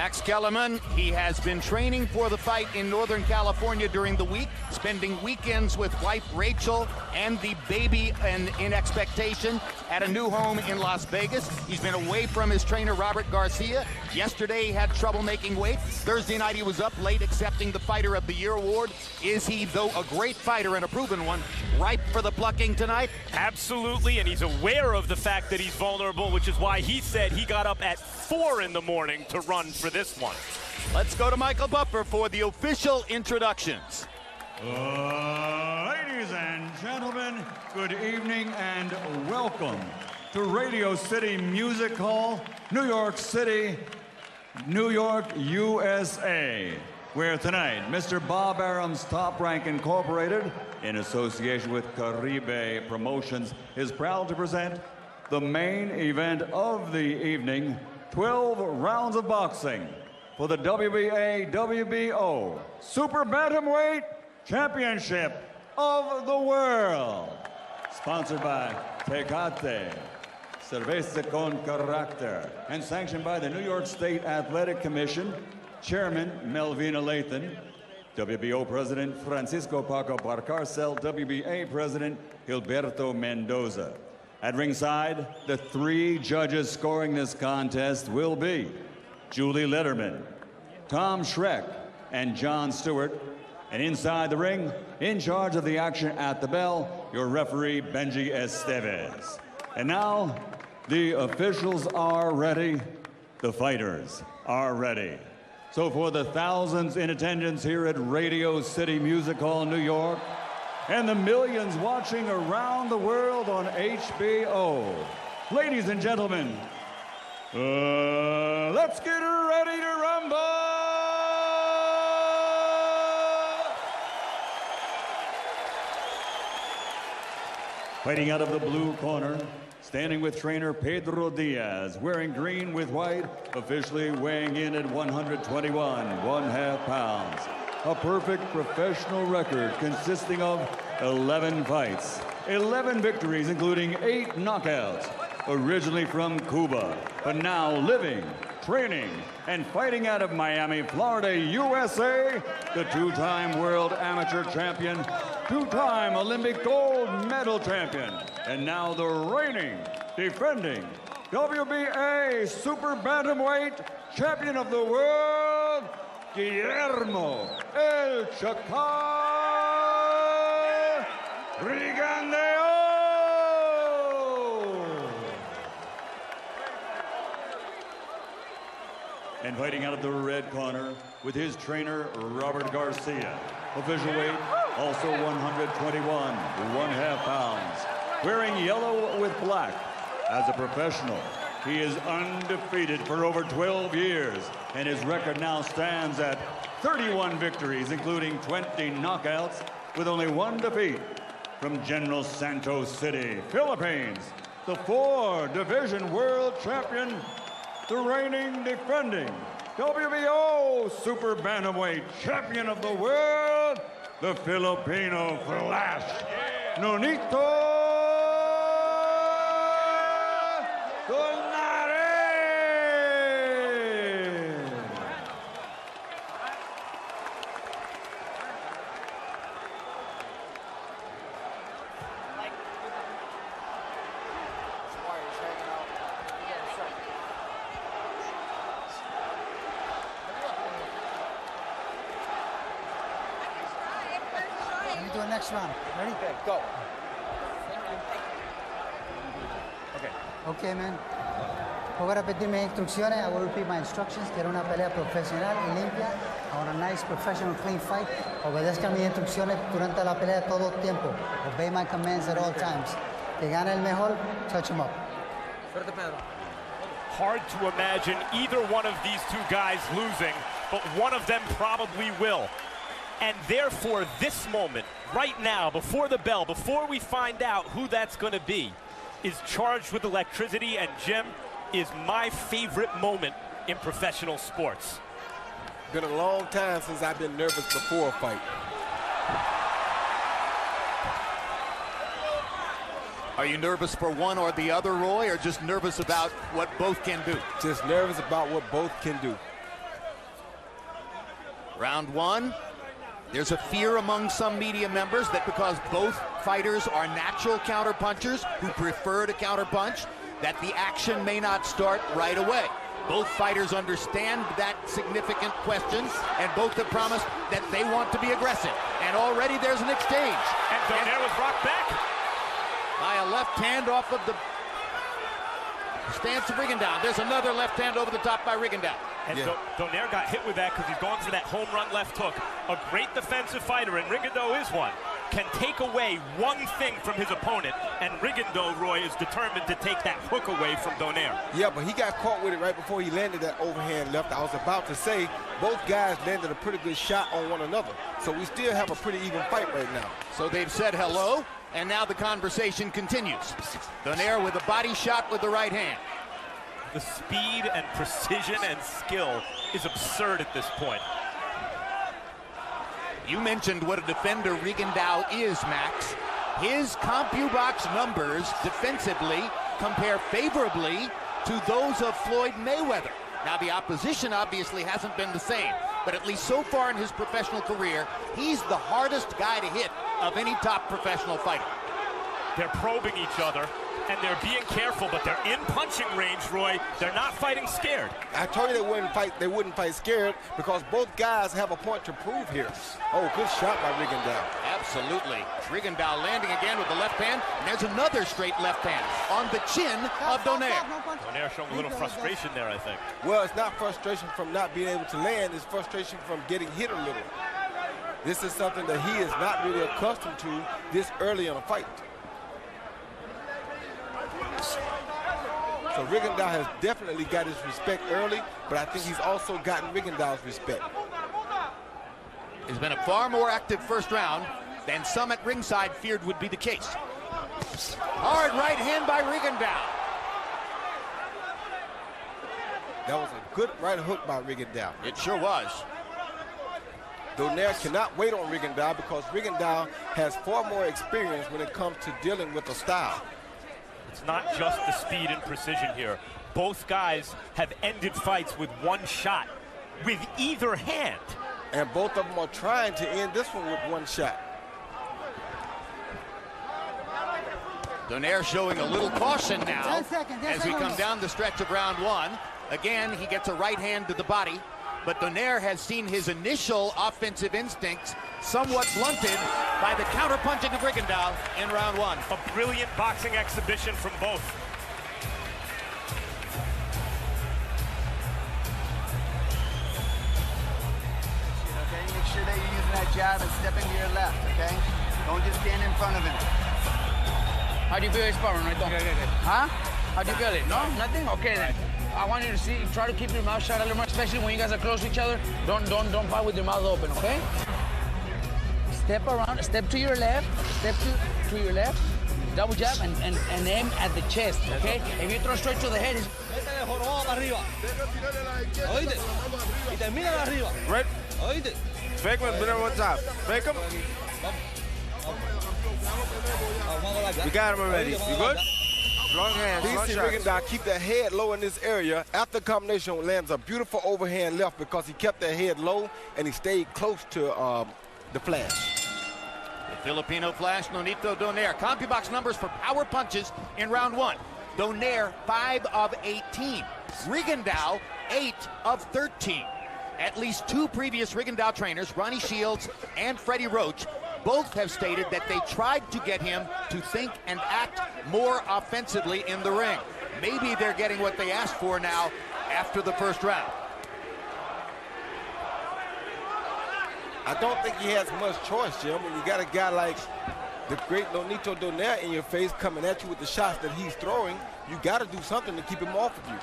Max Kellerman, he has been training for the fight in Northern California during the week, spending weekends with wife Rachel and the baby in expectation at a new home in Las Vegas. He's been away from his trainer, Robert Garcia. Yesterday, he had trouble making weight. Thursday night, he was up late accepting the Fighter of the Year award. Is he, though a great fighter and a proven one, ripe for the plucking tonight? Absolutely, and he's aware of the fact that he's vulnerable, which is why he said he got up at 4 in the morning to run for this one. Let's go to Michael Buffer for the official introductions. Ladies and gentlemen, good evening and welcome to Radio City Music Hall, New York City, New York, USA, where tonight Mr. Bob Arum's Top Rank Incorporated, in association with Caribe Promotions, is proud to present the main event of the evening, 12 rounds of boxing for the WBA WBO Super Bantamweight Championship of the World. Sponsored by Tecate, Cerveza con Carácter, and sanctioned by the New York State Athletic Commission, Chairman Melvina Lathan, WBO President Francisco Paco Barcarcel, WBA President Gilberto Mendoza. At ringside, the 3 judges scoring this contest will be Julie Letterman, Tom Schreck, and John Stewart. And inside the ring, in charge of the action at the bell, your referee, Benji Estevez. And now, the officials are ready, the fighters are ready. So for the thousands in attendance here at Radio City Music Hall, New York, and the millions watching around the world on HBO, ladies and gentlemen, let's get ready to rumble! Fighting out of the blue corner, standing with trainer Pedro Diaz, wearing green with white, officially weighing in at 121.5 pounds. A perfect professional record consisting of 11 fights, 11 victories, including 8 knockouts. Originally from Cuba, but now living, training, and fighting out of Miami, Florida, USA, the 2-time world amateur champion, 2-time Olympic gold medal champion, and now the reigning, defending WBA Super Bantamweight champion of the world, Guillermo El Chacal Rigondeaux. And fighting out of the red corner with his trainer, Robert Garcia. Official weight, also 121.5 pounds. Wearing yellow with black. As a professional, he is undefeated for over 12 years, and his record now stands at 31 victories, including 20 knockouts, with only 1 defeat. From General Santos City, Philippines, the 4-division world champion, the reigning, defending WBO Super Bantamweight champion of the world, the Filipino Flash, Nonito Donaire. Do a next round. Ready? Okay, go. Okay. Okay, man. Voy a repetir mis instrucciones. I will repeat my instructions. Quiero una pelea profesional y limpia. I want a nice, professional, clean fight. Obedezcan mis instrucciones durante la pelea todo el tiempo. Obey my commands at all times. Que gane el mejor, touch him up. Hard to imagine either one of these 2 guys losing, but one of them probably will. And therefore, this moment, right now, before the bell, before we find out who that's going to be, is charged with electricity, and Jim, is my favorite moment in professional sports. Been a long time since I've been nervous before a fight. Are you nervous for one or the other, Roy, or just nervous about what both can do? Just nervous about what both can do. Round one. There's a fear among some media members that because both fighters are natural counterpunchers who prefer to counterpunch, that the action may not start right away. Both fighters understand that significant question, and both have promised that they want to be aggressive. And already there's an exchange. And Donaire was rocked back by a left hand off of the stance of Rigondeaux. There's another left hand over the top by Rigondeaux. And Donaire got hit with that because he's going for that home run left hook. A great defensive fighter, and Rigondeaux is one, can take away one thing from his opponent, and Rigondeaux, Roy, is determined to take that hook away from Donaire. Yeah, but he got caught with it right before he landed that overhand left. I was about to say, both guys landed a pretty good shot on one another. So we still have a pretty even fight right now. So they've said hello, and now the conversation continues. Donaire with a body shot with the right hand. The speed and precision and skill is absurd at this point. You mentioned what a defender Rigondeaux is, Max. His CompuBox numbers defensively compare favorably to those of Floyd Mayweather. Now, the opposition obviously hasn't been the same, but at least so far in his professional career, he's the hardest guy to hit of any top professional fighter. They're probing each other, and they're being careful, but they're in punching range, Roy. They're not fighting scared. I told you they wouldn't fight scared because both guys have a point to prove here. Oh, good shot by Rigondeaux. Absolutely. Rigondeaux landing again with the left hand, and there's another straight left hand on the chin of Donaire. Donaire showing a little frustration there, I think. Well, it's not frustration from not being able to land, it's frustration from getting hit a little. This is something that he is not really accustomed to this early in a fight. So Rigondeaux has definitely got his respect early, but I think he's also gotten Rigondeaux's respect. It's been a far more active first round than some at ringside feared would be the case. Hard right hand by Rigondeaux. That was a good right hook by Rigondeaux. It sure was. Donaire cannot wait on Rigondeaux because Rigondeaux has far more experience when it comes to dealing with the style. It's not just the speed and precision here. Both guys have ended fights with one shot, with either hand. And both of them are trying to end this one with one shot. Donaire showing a little caution now as we come down the stretch of round one. Again, he gets a right hand to the body, but Donaire has seen his initial offensive instincts somewhat blunted by the counter-punching of Rigondeaux in round one. A brilliant boxing exhibition from both. Okay, make sure that you're using that jab and stepping to your left, okay? Don't just stand in front of him. How do you feel your sparring, right? Good. Huh? How do you feel it? No? Nothing? Okay then. I want you to see, try to keep your mouth shut a little more, especially when you guys are close to each other. Don't fight with your mouth open, okay? Step around, step to your left, step to your left, double jab, and aim at the chest, okay? If you throw straight to the head, Right? Fake one, put it on top. Fake him. We got him already. You good? Long hands, long shots. Rigondeaux keep that head low in this area. After the combination, lands a beautiful overhand left because he kept that head low and he stayed close to the flash. The Filipino flash, Nonito Donaire. CompuBox numbers for power punches in round one. Donaire, 5 of 18. Rigondeaux, 8 of 13. At least two previous Rigondeaux trainers, Ronnie Shields and Freddie Roach, both have stated that they tried to get him to think and act more offensively in the ring. Maybe they're getting what they asked for now after the first round. I don't think he has much choice, Jim. When you got a guy like the great Nonito Donaire in your face coming at you with the shots that he's throwing, you got to do something to keep him off of you.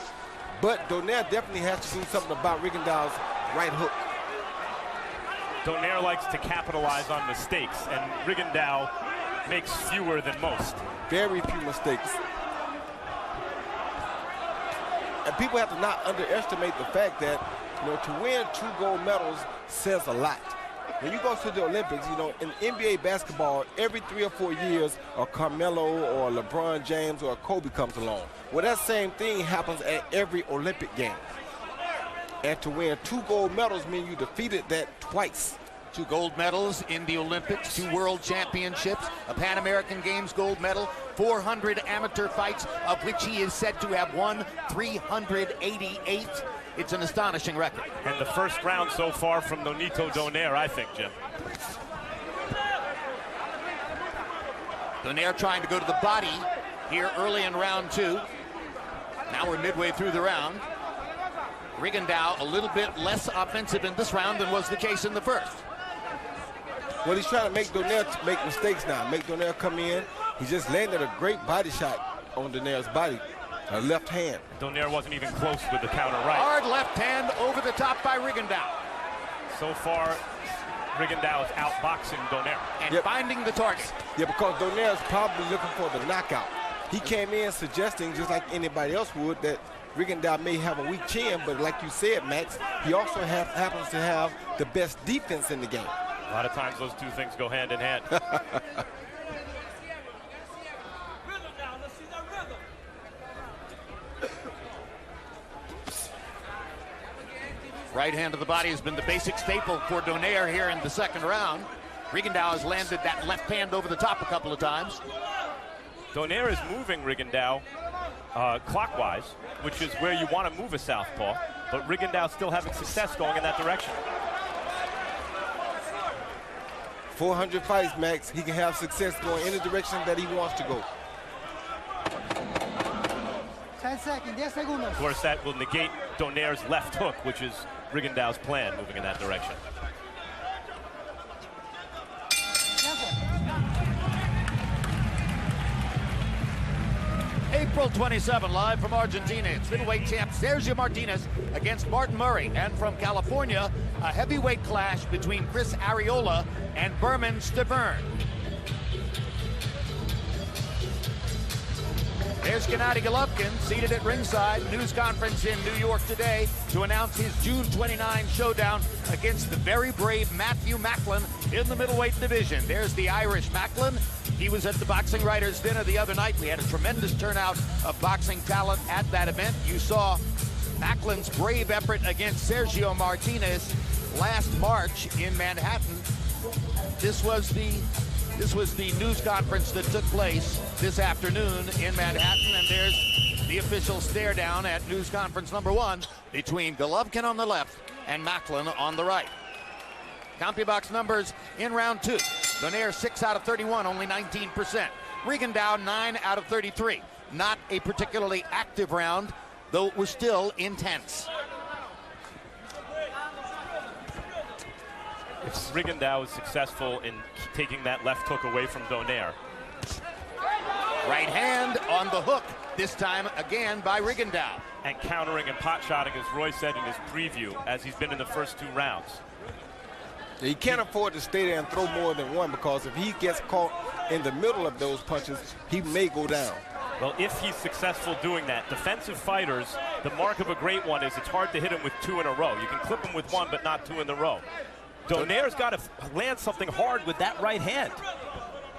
But Donaire definitely has to do something about Rigondeaux's right hook. Donaire likes to capitalize on mistakes, and Rigondeaux makes fewer than most. Very few mistakes. And people have to not underestimate the fact that, to win 2 gold medals says a lot. When you go to the Olympics, in NBA basketball, every 3 or 4 years, a Carmelo or LeBron James or a Kobe comes along. Well, that same thing happens at every Olympic game. And to win 2 gold medals means you defeated that twice. 2 gold medals in the Olympics, 2 world championships, a Pan American Games gold medal, 400 amateur fights, of which he is said to have won 388. It's an astonishing record. And the first round so far from Nonito Donaire, I think, Jim. Donaire trying to go to the body here early in round 2. Now we're midway through the round. Rigondeaux a little bit less offensive in this round than was the case in the first. Well, he's trying to make Donaire make mistakes now. Make Donaire come in. He just landed a great body shot on Donaire's body. A left hand. Donaire wasn't even close with the counter right. Hard left hand over the top by Rigondeaux. So far, Rigondeaux is outboxing Donaire. And finding the target. Yeah, because Donaire's probably looking for the knockout. He came in suggesting, just like anybody else would, that Rigondeaux may have a weak chin, but like you said, Max, he also happens to have the best defense in the game. A lot of times those two things go hand in hand. Right hand to the body has been the basic staple for Donaire here in the second round. Rigondeaux has landed that left hand over the top a couple of times. Donaire is moving Rigondeaux clockwise, which is where you want to move a southpaw, but Rigondeaux still having success going in that direction. 400 fights, Max. He can have success going in the direction that he wants to go. 10 seconds, 10 segundos. Of course, that will negate Donaire's left hook, which is Rigondeaux's plan, moving in that direction. April 27, live from Argentina. It's middleweight champ Sergio Martinez against Martin Murray. And from California, a heavyweight clash between Chris Arreola and Berman Stavern. There's Gennady Golovkin seated at ringside. News conference in New York today to announce his June 29 showdown against the very brave Matthew Macklin in the middleweight division. There's the Irish Macklin. He was at the Boxing Writers Dinner the other night. We had a tremendous turnout of boxing talent at that event. You saw Macklin's brave effort against Sergio Martinez last March in Manhattan. This was the news conference that took place this afternoon in Manhattan, and there's the official stare down at news conference number 1 between Golovkin on the left and Macklin on the right. CompuBox numbers in round 2. Donaire 6 out of 31, only 19%. Rigondeaux 9 out of 33. Not a particularly active round, though it was still intense. If Rigondeaux is successful in taking that left hook away from Donaire. Right hand on the hook, this time again by Rigondeaux. And countering and pot-shotting, as Roy said in his preview, as he's been in the first 2 rounds. He can't afford to stay there and throw more than one, because if he gets caught in the middle of those punches, he may go down. Well, if he's successful doing that, defensive fighters, the mark of a great one is it's hard to hit him with 2 in a row. You can clip him with 1, but not 2 in a row. Donaire's got to land something hard with that right hand.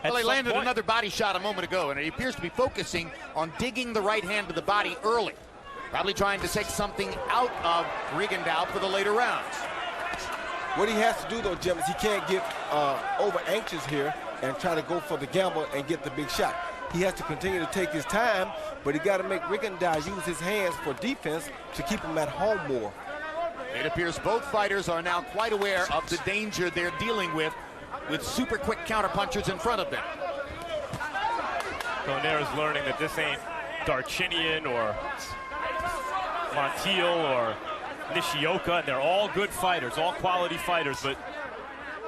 Well, he landed another body shot a moment ago, and he appears to be focusing on digging the right hand to the body early. Probably trying to take something out of Rigondeaux for the later rounds. What he has to do, though, Jim, is he can't get over anxious here and try to go for the gamble and get the big shot. He has to continue to take his time, but he got to make Rigondeaux use his hands for defense to keep him at home more. It appears both fighters are now quite aware of the danger they're dealing with super quick counterpunchers in front of them. Donaire is learning that this ain't Darchinian or Montiel or Nishioka, and they're all good fighters, all quality fighters, but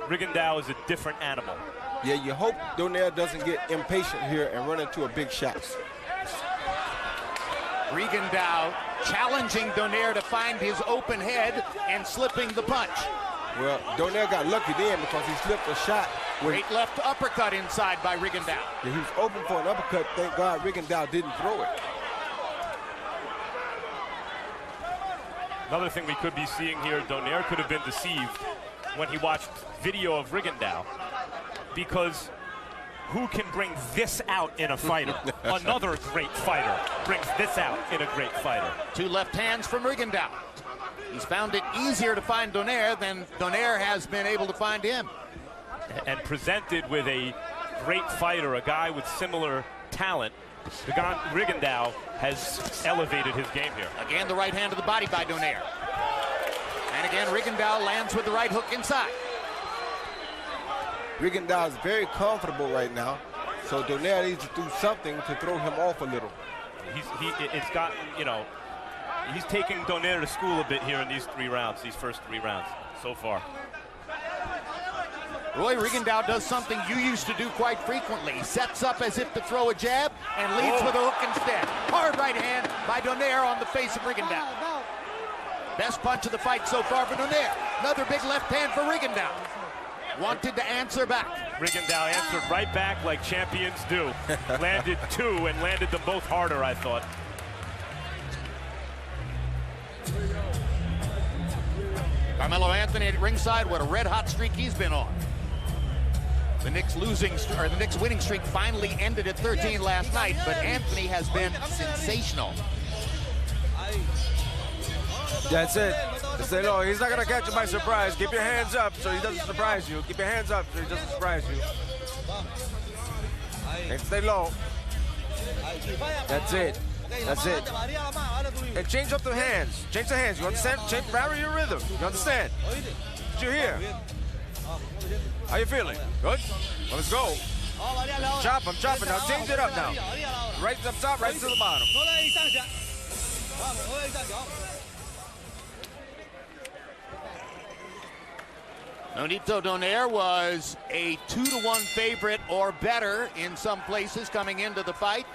Rigondeaux is a different animal. Yeah, you hope Donaire doesn't get impatient here and run into a big shot. Rigondeaux challenging Donaire to find his open head and slipping the punch. Well, Donaire got lucky then because he slipped a shot. Great left uppercut inside by Rigondeaux. Yeah, he was open for an uppercut. Thank God Rigondeaux didn't throw it. Another thing we could be seeing here, Donaire could have been deceived when he watched video of Rigondeaux, because who can bring this out in a fighter? Another great fighter brings this out in a great fighter. 2 left hands from Rigondeaux. He's found it easier to find Donaire than Donaire has been able to find him. And presented with a great fighter, a guy with similar talent, Rigondeaux has elevated his game here. Again, the right hand to the body by Donaire. And again, Rigondeaux lands with the right hook inside. Rigondeaux is very comfortable right now, so Donaire needs to do something to throw him off a little. It's gotten, you know, he's taking Donaire to school a bit here in these first three rounds so far. Roy, Rigondeaux does something you used to do quite frequently. He sets up as if to throw a jab and leads with a hook instead. Hard right hand by Donaire on the face of Rigondeaux. Best punch of the fight so far for Donaire. Another big left hand for Rigondeaux. Wanted to answer back. Rigondeaux answered right back like champions do. Landed two and landed them both harder, I thought. Carmelo Anthony at ringside, what a red-hot streak he's been on. The Knicks winning streak finally ended at 13 last night, but Anthony has been sensational. That's it. Say, no, he's not going to catch you by surprise. Keep your hands up so he doesn't surprise you. Keep your hands up so he doesn't surprise you. And stay low. That's it. That's it. And change up the hands. Change the hands. You understand? Vary your rhythm. You understand? Did you hear? How you feeling? Good? Well, let's go. Chop, I'm chopping now. Change it up now. Right up top, right to the bottom. Nonito Donaire was a 2-1 favorite or better in some places coming into the fight.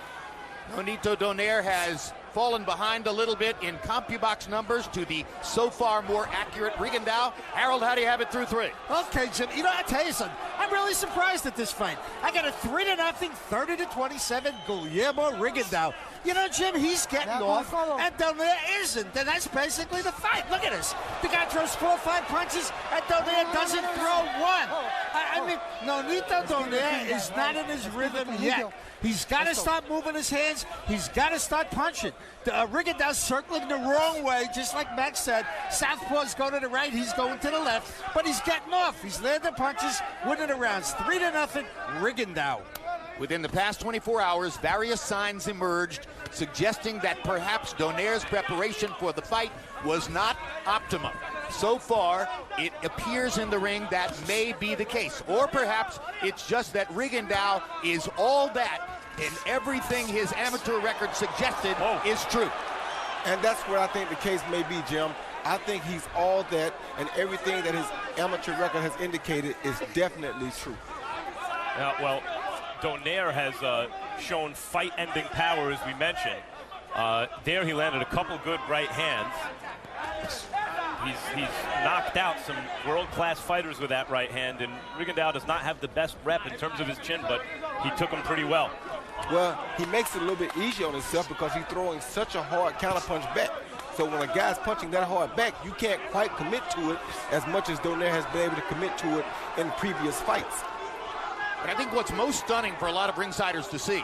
Nonito Donaire has fallen behind a little bit in CompuBox numbers to the so far more accurate Rigondeaux. Harold, how do you have it through 3? Okay, Jim, you know, I'll tell you something. I'm really surprised at this fight. I got a 3-0, 30-27 Guillermo Rigondeaux. You know, Jim, he's getting off, and Donaire isn't, and that's basically the fight. Look at this. The guy throws 4 or 5 punches, and Donaire doesn't throw one. I mean, Nonito Donaire is not in his rhythm yet. He's got to start moving his hands. He's got to start punching. Rigondeaux circling the wrong way, just like Max said. Southpaw's going to the right, he's going to the left, but he's getting off. He's landing punches, winning the rounds. 3-0, Rigondeaux. Within the past 24 hours, various signs emerged suggesting that perhaps Donaire's preparation for the fight was not optimum. So far, it appears in the ring that may be the case. Or perhaps it's just that Rigondeaux is all that, and everything his amateur record suggested is true. And that's what I think the case may be, Jim. I think he's all that, and everything that his amateur record has indicated is definitely true. Well, Donaire has shown fight-ending power, as we mentioned. There he landed a couple good right hands. He's knocked out some world-class fighters with that right hand, and Rigondeaux does not have the best rep in terms of his chin, but he took him pretty well. Well, he makes it a little bit easier on himself because he's throwing such a hard counterpunch back. So when a guy's punching that hard back, you can't quite commit to it as much as Donaire has been able to commit to it in previous fights. But I think what's most stunning for a lot of ringsiders to see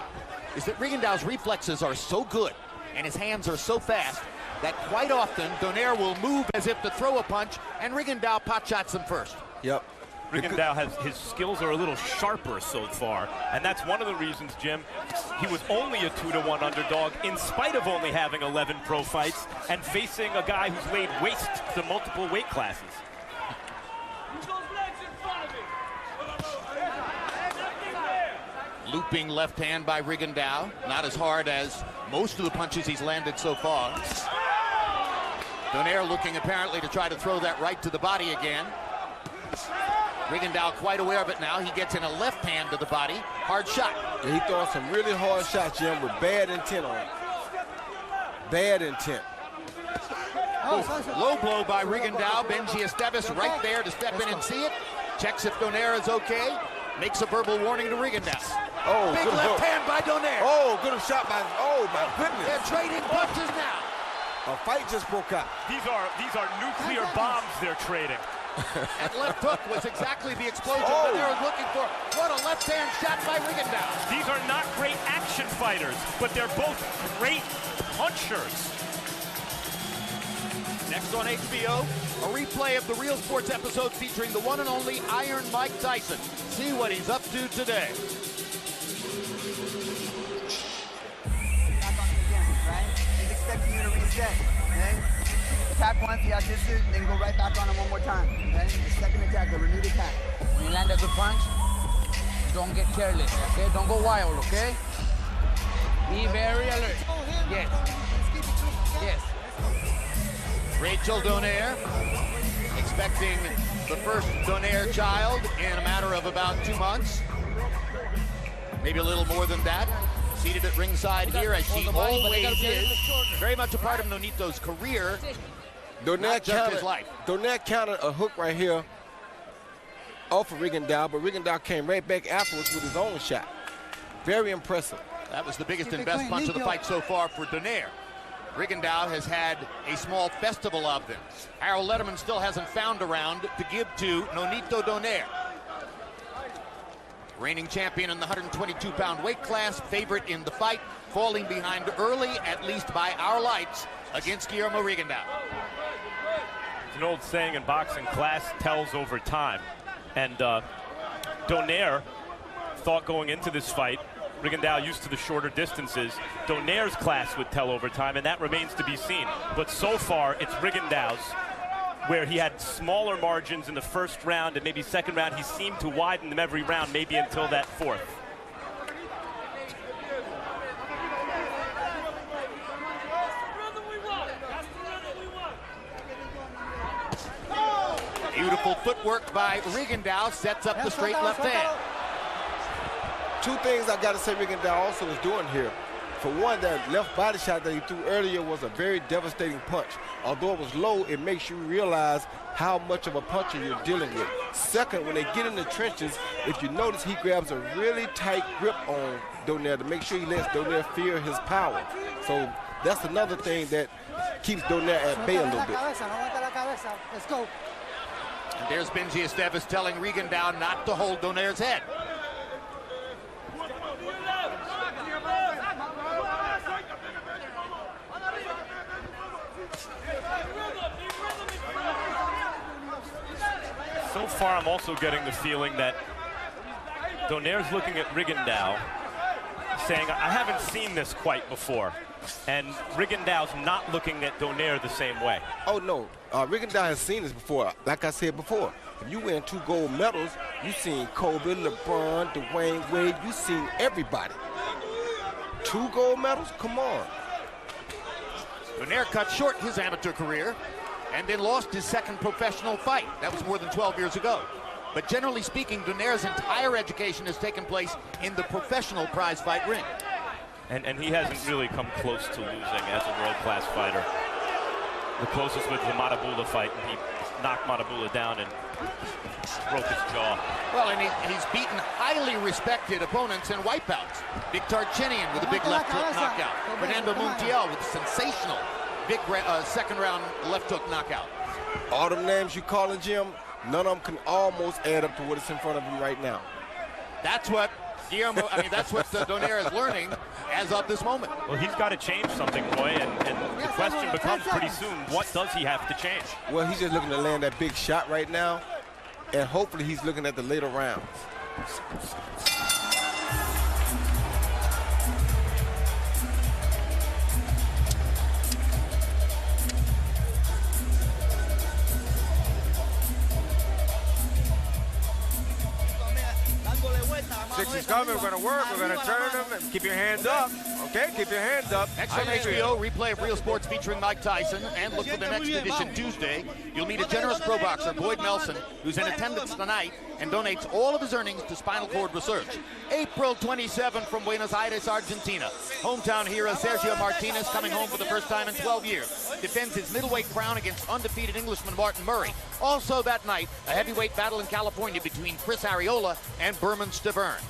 is that Rigondeaux's reflexes are so good and his hands are so fast that quite often Donaire will move as if to throw a punch, and Rigondeaux pot shots him first. Yep. Rigondeaux his skills are a little sharper so far, and that's one of the reasons, Jim, he was only a 2-1 underdog in spite of only having 11 pro fights and facing a guy who's laid waste to multiple weight classes. Looping left hand by Rigondeaux, not as hard as most of the punches he's landed so far. Donaire looking apparently to try to throw that right to the body again. Rigondeaux quite aware of it now. He gets in a left hand to the body. Hard shot. And he throwing some really hard shots, Jim, with bad intent on it. Bad intent. Low blow by Rigondeaux. Benji Esteves right there to step in and see it. Checks if Donaire is okay. Makes a verbal warning to Rigondeaux. Oh, big left hand by Donaire. Oh, good shot by, oh my goodness. They're trading punches now. A fight just broke out. These are nuclear bombs they're trading. That left hook was exactly the explosion Donaire was looking for. What a left hand shot by Rigondeaux. These are not great action fighters, but they're both great punchers. Next on HBO, a replay of the Real Sports episode featuring the one and only Iron Mike Tyson. See what he's up to today. Right? He's expecting you to reset, okay? Attack once, he assists it, then go right back on him one more time, okay? The second attack, the renewed attack. When you land a good punch, don't get careless, okay? Don't go wild, okay? Be very alert. Yes. Yes. Rachel Donaire expecting the first Donaire child in a matter of about 2 months. Maybe a little more than that. Seated at ringside here as she always is. Very much a part of Nonito's career, not just his life. Donaire countered a hook right here off of Rigondeaux, but Rigondeaux came right back afterwards with his own shot. Very impressive. That was the biggest and best punch of the fight so far for Donaire. Rigondeaux has had a small festival of them. Harold Letterman still hasn't found a round to give to Nonito Donaire. Reigning champion in the 122-pound weight class, favorite in the fight, falling behind early, at least by our lights, against Guillermo Rigondeaux. It's an old saying in boxing, class tells over time. And Donaire thought going into this fight, Rigondeaux used to the shorter distances, Donaire's class would tell over time, and that remains to be seen. But so far, it's Rigondeaux's, where he had smaller margins in the first round and maybe second round. He seemed to widen them every round, maybe until that fourth. Beautiful footwork by Rigondeaux, sets up the straight left hand. Two things I got to say Rigondeaux also is doing here. For one, that left body shot that he threw earlier was a very devastating punch. Although it was low, it makes you realize how much of a puncher you're dealing with. Second, when they get in the trenches, if you notice, he grabs a really tight grip on Donaire to make sure he lets Donaire feel his power. So that's another thing that keeps Donaire at bay a little bit. Let's go. And there's Benji Esteves telling Rigondeaux not to hold Donaire's head. So far, I'm also getting the feeling that Donaire's looking at Rigondeaux, saying, I haven't seen this quite before. And Rigondeaux's not looking at Donaire the same way. Oh, no. Rigondeaux has seen this before. Like I said before, if you win 2 gold medals, you've seen Kobe, LeBron, Dwayne Wade. You've seen everybody. 2 gold medals? Come on. Donaire cut short his amateur career and then lost his second professional fight. That was more than 12 years ago. But generally speaking, Donaire's entire education has taken place in the professional prize fight ring. And he hasn't really come close to losing as a world-class fighter. The closest was the Matabula fight, and he knocked Matabula down and broke his jaw. Well, and he's beaten highly respected opponents in wipeouts. Big Tarchinian with a big left hook knockout. Fernando Montiel with a sensational big second-round left hook knockout. All them names you calling, Jim, none of them can almost add up to what is in front of him right now. That's what Guillermo, that's what Donaire is learning as of this moment. Well, he's got to change something, Roy, and the question becomes pretty soon, what does he have to change? Well, he's just looking to land that big shot right now, and hopefully he's looking at the later rounds. 60's coming. We're going to work. We're going to turn them and keep your hands up. Okay, keep your hands up. Next on HBO, replay of Real Sports featuring Mike Tyson. And look for the next edition Tuesday. You'll meet a generous pro boxer, Boyd Nelson, who's in attendance tonight and donates all of his earnings to spinal cord research. April 27 from Buenos Aires, Argentina. Hometown hero Sergio Martinez, coming home for the first time in 12 years, defends his middleweight crown against undefeated Englishman Martin Murray. Also that night, a heavyweight battle in California between Chris Arreola and Berman Stavern.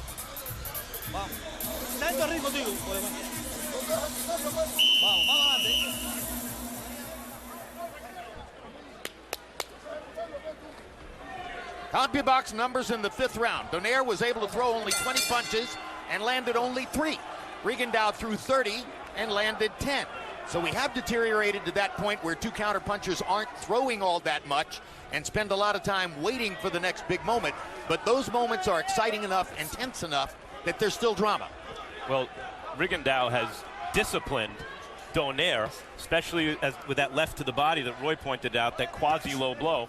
CompuBox numbers in the 5th round. Donaire was able to throw only 20 punches and landed only 3. Rigondeaux threw 30 and landed 10. So we have deteriorated to that point where two counterpunchers aren't throwing all that much and spend a lot of time waiting for the next big moment. But those moments are exciting enough and tense enough that there's still drama. Well, Rigondeaux has disciplined Donaire, especially with that left to the body that Roy pointed out, that quasi-low blow.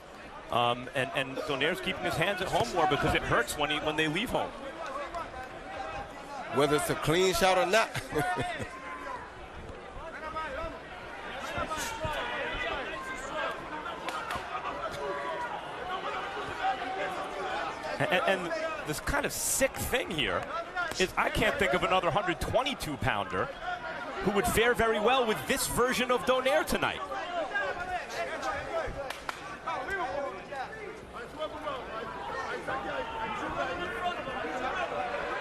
And Donaire's keeping his hands at home more because it hurts when they leave home. Whether it's a clean shot or not. And this kind of sick thing here is I can't think of another 122-pounder who would fare very well with this version of Donaire tonight.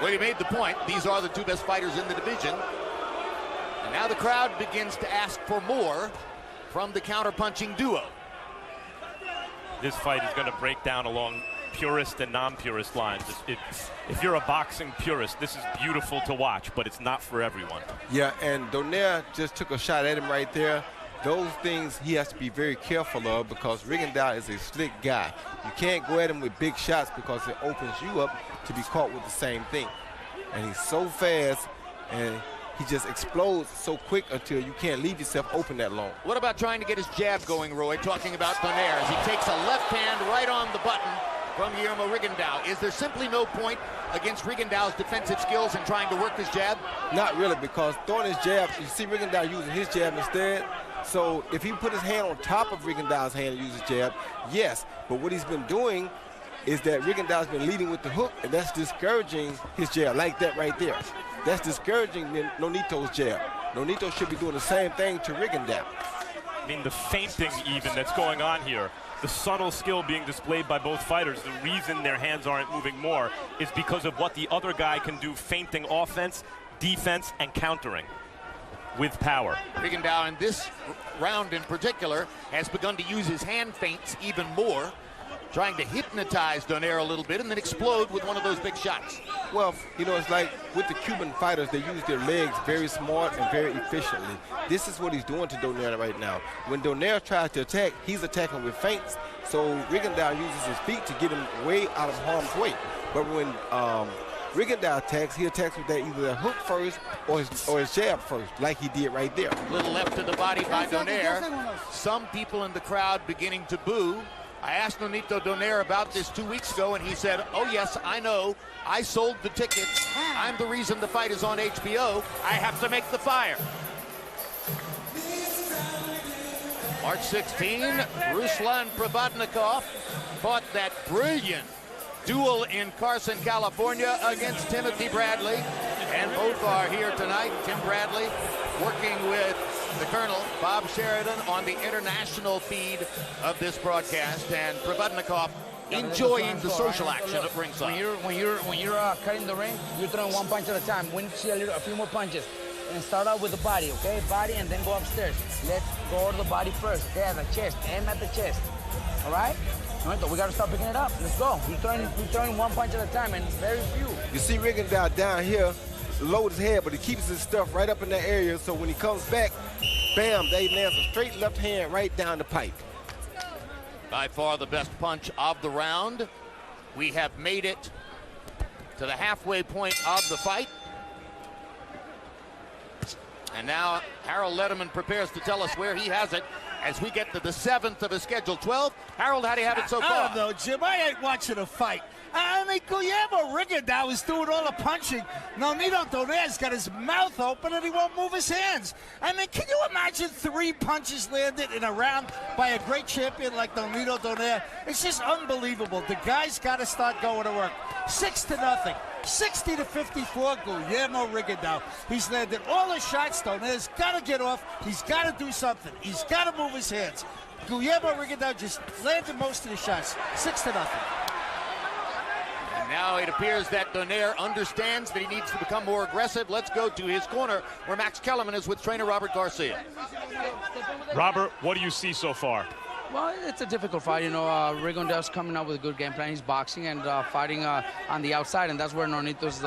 Well, you made the point. These are the two best fighters in the division. And now the crowd begins to ask for more from the counterpunching duo. This fight is going to break down along purist and non-purist lines. If you're a boxing purist, this is beautiful to watch, but it's not for everyone. Yeah, and Donaire just took a shot at him right there. Those things he has to be very careful of because Rigondeaux is a slick guy. You can't go at him with big shots because it opens you up to be caught with the same thing. And he's so fast and he just explodes so quick until you can't leave yourself open that long. What about trying to get his jab going, Roy, talking about Donaire as he takes a left hand right on the button from Guillermo Rigondeaux? Is there simply no point against Rigondeaux's defensive skills in trying to work his jab? Not really, because throwing his jab, you see Rigondeaux using his jab instead. So if he put his hand on top of Rigondeaux's hand and use his jab, yes. But what he's been doing is that Rigondeaux's been leading with the hook, and that's discouraging his jab, like that right there. That's discouraging Nonito's jab. Nonito should be doing the same thing to Rigondeaux. I mean, the feinting even that's going on here, the subtle skill being displayed by both fighters, the reason their hands aren't moving more is because of what the other guy can do, feinting offense, defense, and countering with power. Rigondeaux in this round in particular has begun to use his hand feints even more, trying to hypnotize Donaire a little bit and then explode with one of those big shots. Well, you know, it's like with the Cuban fighters, they use their legs very smart and very efficiently. This is what he's doing to Donaire right now. When Donaire tries to attack, he's attacking with feints. So Rigondeaux uses his feet to get him way out of harm's way. But when Rigondeaux attacks, he attacks with that either the hook first or his jab first, like he did right there. Little left to the body by Donaire. Some people in the crowd beginning to boo. I asked Nonito Donaire about this 2 weeks ago, and he said, oh, yes, I know. I sold the tickets. I'm the reason the fight is on HBO. I have to make the fire. March 16, Ruslan Provodnikov fought that brilliant duel in Carson, California against Timothy Bradley. And both are here tonight. Tim Bradley working with the Colonel, Bob Sheridan, on the international feed of this broadcast, and Provodnikov enjoying the social action at ringside. When you're cutting the ring, you're throwing one punch at a time. We need to see a few more punches. And start out with the body, okay? Body, and then go upstairs. Let's go to the body first, okay? At the chest, aim at the chest, all right? Nonito, we got to start picking it up. Let's go. You're throwing one punch at a time, and very few. You see Rigondeaux down here, load his head, but he keeps his stuff right up in that area, so when he comes back, bam, they lands a straight left hand right down the pipe. By far the best punch of the round. We have made it to the halfway point of the fight. And now Harold Lederman prepares to tell us where he has it as we get to the 7th of his scheduled 12. Harold, how do you have it so far? I don't know, Jim. I ain't watching a fight. I mean, Guillermo Rigondeaux is doing all the punching. Nonito Donaire's got his mouth open and he won't move his hands. I mean, can you imagine 3 punches landed in a round by a great champion like Nonito Donaire? It's just unbelievable. The guy's got to start going to work. 6-0. 60-54, Guillermo Rigondeaux. He's landed all his shots. Donaire's got to get off. He's got to do something. He's got to move his hands. Guillermo Rigondeaux just landed most of the shots. 6-0. And now it appears that Donaire understands that he needs to become more aggressive. Let's go to his corner where Max Kellerman is with trainer Robert Garcia. Robert, what do you see so far? Well, it's a difficult fight. You know, Rigondeaux's coming up with a good game plan. He's boxing and fighting on the outside, and that's where Nonito's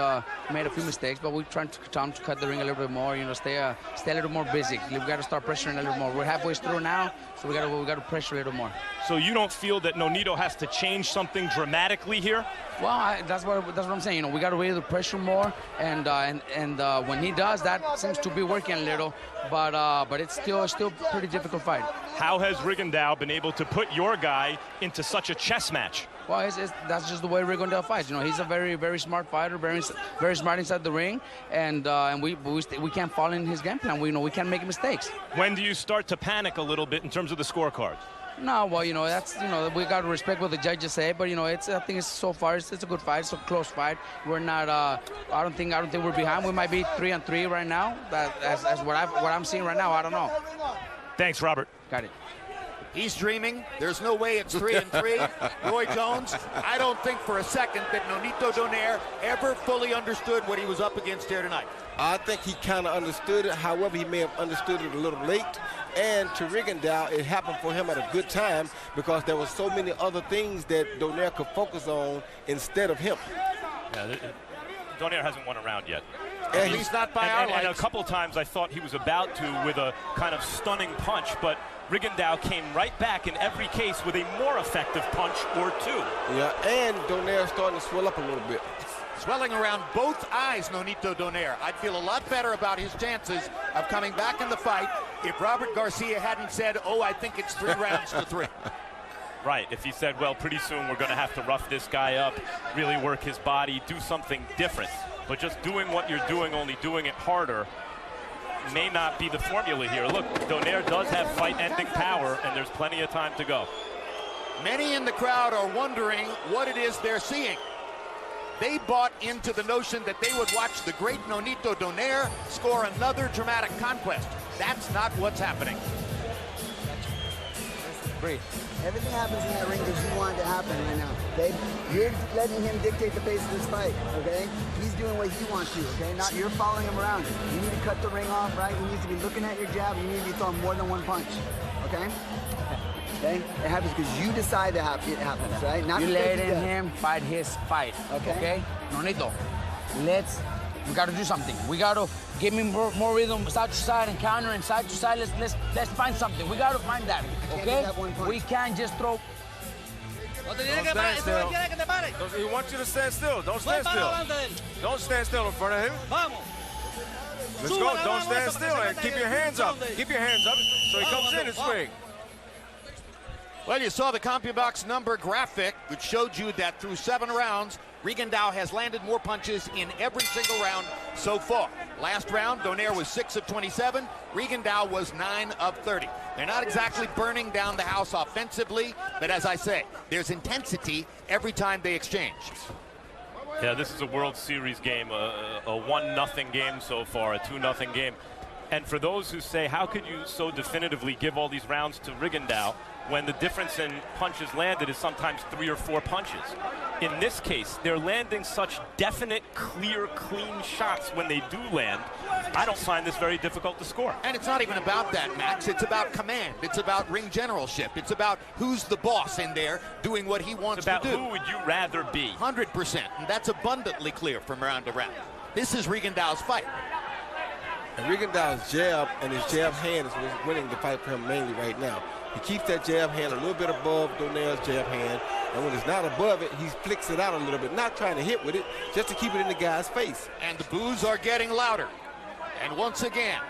made a few mistakes. But we're trying to tell him to cut the ring a little bit more. You know, stay a little more busy. We've got to start pressuring a little more. We're halfway through now, so we got to pressure a little more. So you don't feel that Nonito has to change something dramatically here? Well, that's what I'm saying. You know, we got to really pressure more, and when he does, that seems to be working a little. But it's still a pretty difficult fight. How has Rigondeaux been able to put your guy into such a chess match? Well, that's just the way Rigondeaux fights. You know, he's a very, very smart fighter, very smart inside the ring, and we can't fall in his game plan. We can't make mistakes. When do you start to panic a little bit in terms of the scorecards? No, well, you know, we got to respect what the judges say, but you know, I think so far it's a good fight. It's a close fight. We're not. I don't think we're behind. We might be 3-3 right now. That's what I'm seeing right now. I don't know. Thanks, Robert. Got it. He's dreaming. There's no way it's 3-3. Roy Jones, I don't think for a second that Nonito Donaire ever fully understood what he was up against here tonight. I think he kind of understood it. However, he may have understood it a little late. And to Rigondeaux, it happened for him at a good time because there were so many other things that Donaire could focus on instead of him. Yeah, Donaire hasn't won a round yet. At least not by our lights. And a couple of times I thought he was about to with a kind of stunning punch, but Rigondeaux came right back in every case with a more effective punch or two. Yeah, and Donaire's starting to swell up a little bit. Swelling around both eyes, Nonito Donaire. I'd feel a lot better about his chances of coming back in the fight if Robert Garcia hadn't said, oh, I think it's 3 rounds to 3. Right, if he said, well, pretty soon we're going to have to rough this guy up, really work his body, do something different. But just doing what you're doing, only doing it harder, may not be the formula here. Look, Donaire does have fight-ending power, and there's plenty of time to go. Many in the crowd are wondering what it is they're seeing. They bought into the notion that they would watch the great Nonito Donaire score another dramatic conquest. That's not what's happening. Breathe. Everything happens in that ring because you want it to happen right now, okay? You're letting him dictate the pace of this fight, okay? He's doing what he wants to, okay? Not you're following him around. You need to cut the ring off, right? You need to be looking at your jab. You need to be throwing more than one punch, okay? Okay? It happens because you decide that it happens, right? Not you letting him fight his fight, okay? Nonito, we got to do something. We got to give him more rhythm, side to side and counter and side to side. Let's find something. We got to find that, okay? We can't just throw. Don't stand still. He wants you to stand still. Don't stand still. Don't stand still in front of him. Let's go. Don't stand still and keep your hands up. Keep your hands up so he comes in and swing. Well, you saw the CompuBox number graphic, which showed you that through 7 rounds, Rigondeaux has landed more punches in every single round so far. Last round, Donaire was 6 of 27. Rigondeaux was 9 of 30. They're not exactly burning down the house offensively, but as I say, there's intensity every time they exchange. Yeah, this is a World Series game, a 1-0 game so far, a 2-0 game. And for those who say, how could you so definitively give all these rounds to Rigondeaux when the difference in punches landed is sometimes 3 or 4 punches? In this case, they're landing such definite, clear, clean shots when they do land. I don't find this very difficult to score. And it's not even about that, Max. It's about command. It's about ring generalship. It's about who's the boss in there doing what he wants to do. It's about who would you rather be. 100%. And that's abundantly clear from round to round. This is Rigondeaux's fight. And Rigondeaux's jab and his jab hand is what's winning the fight for him mainly right now. He keeps that jab hand a little bit above Donaire's jab hand, and when it's not above it, he flicks it out a little bit, not trying to hit with it, just to keep it in the guy's face. And the boos are getting louder. And once again,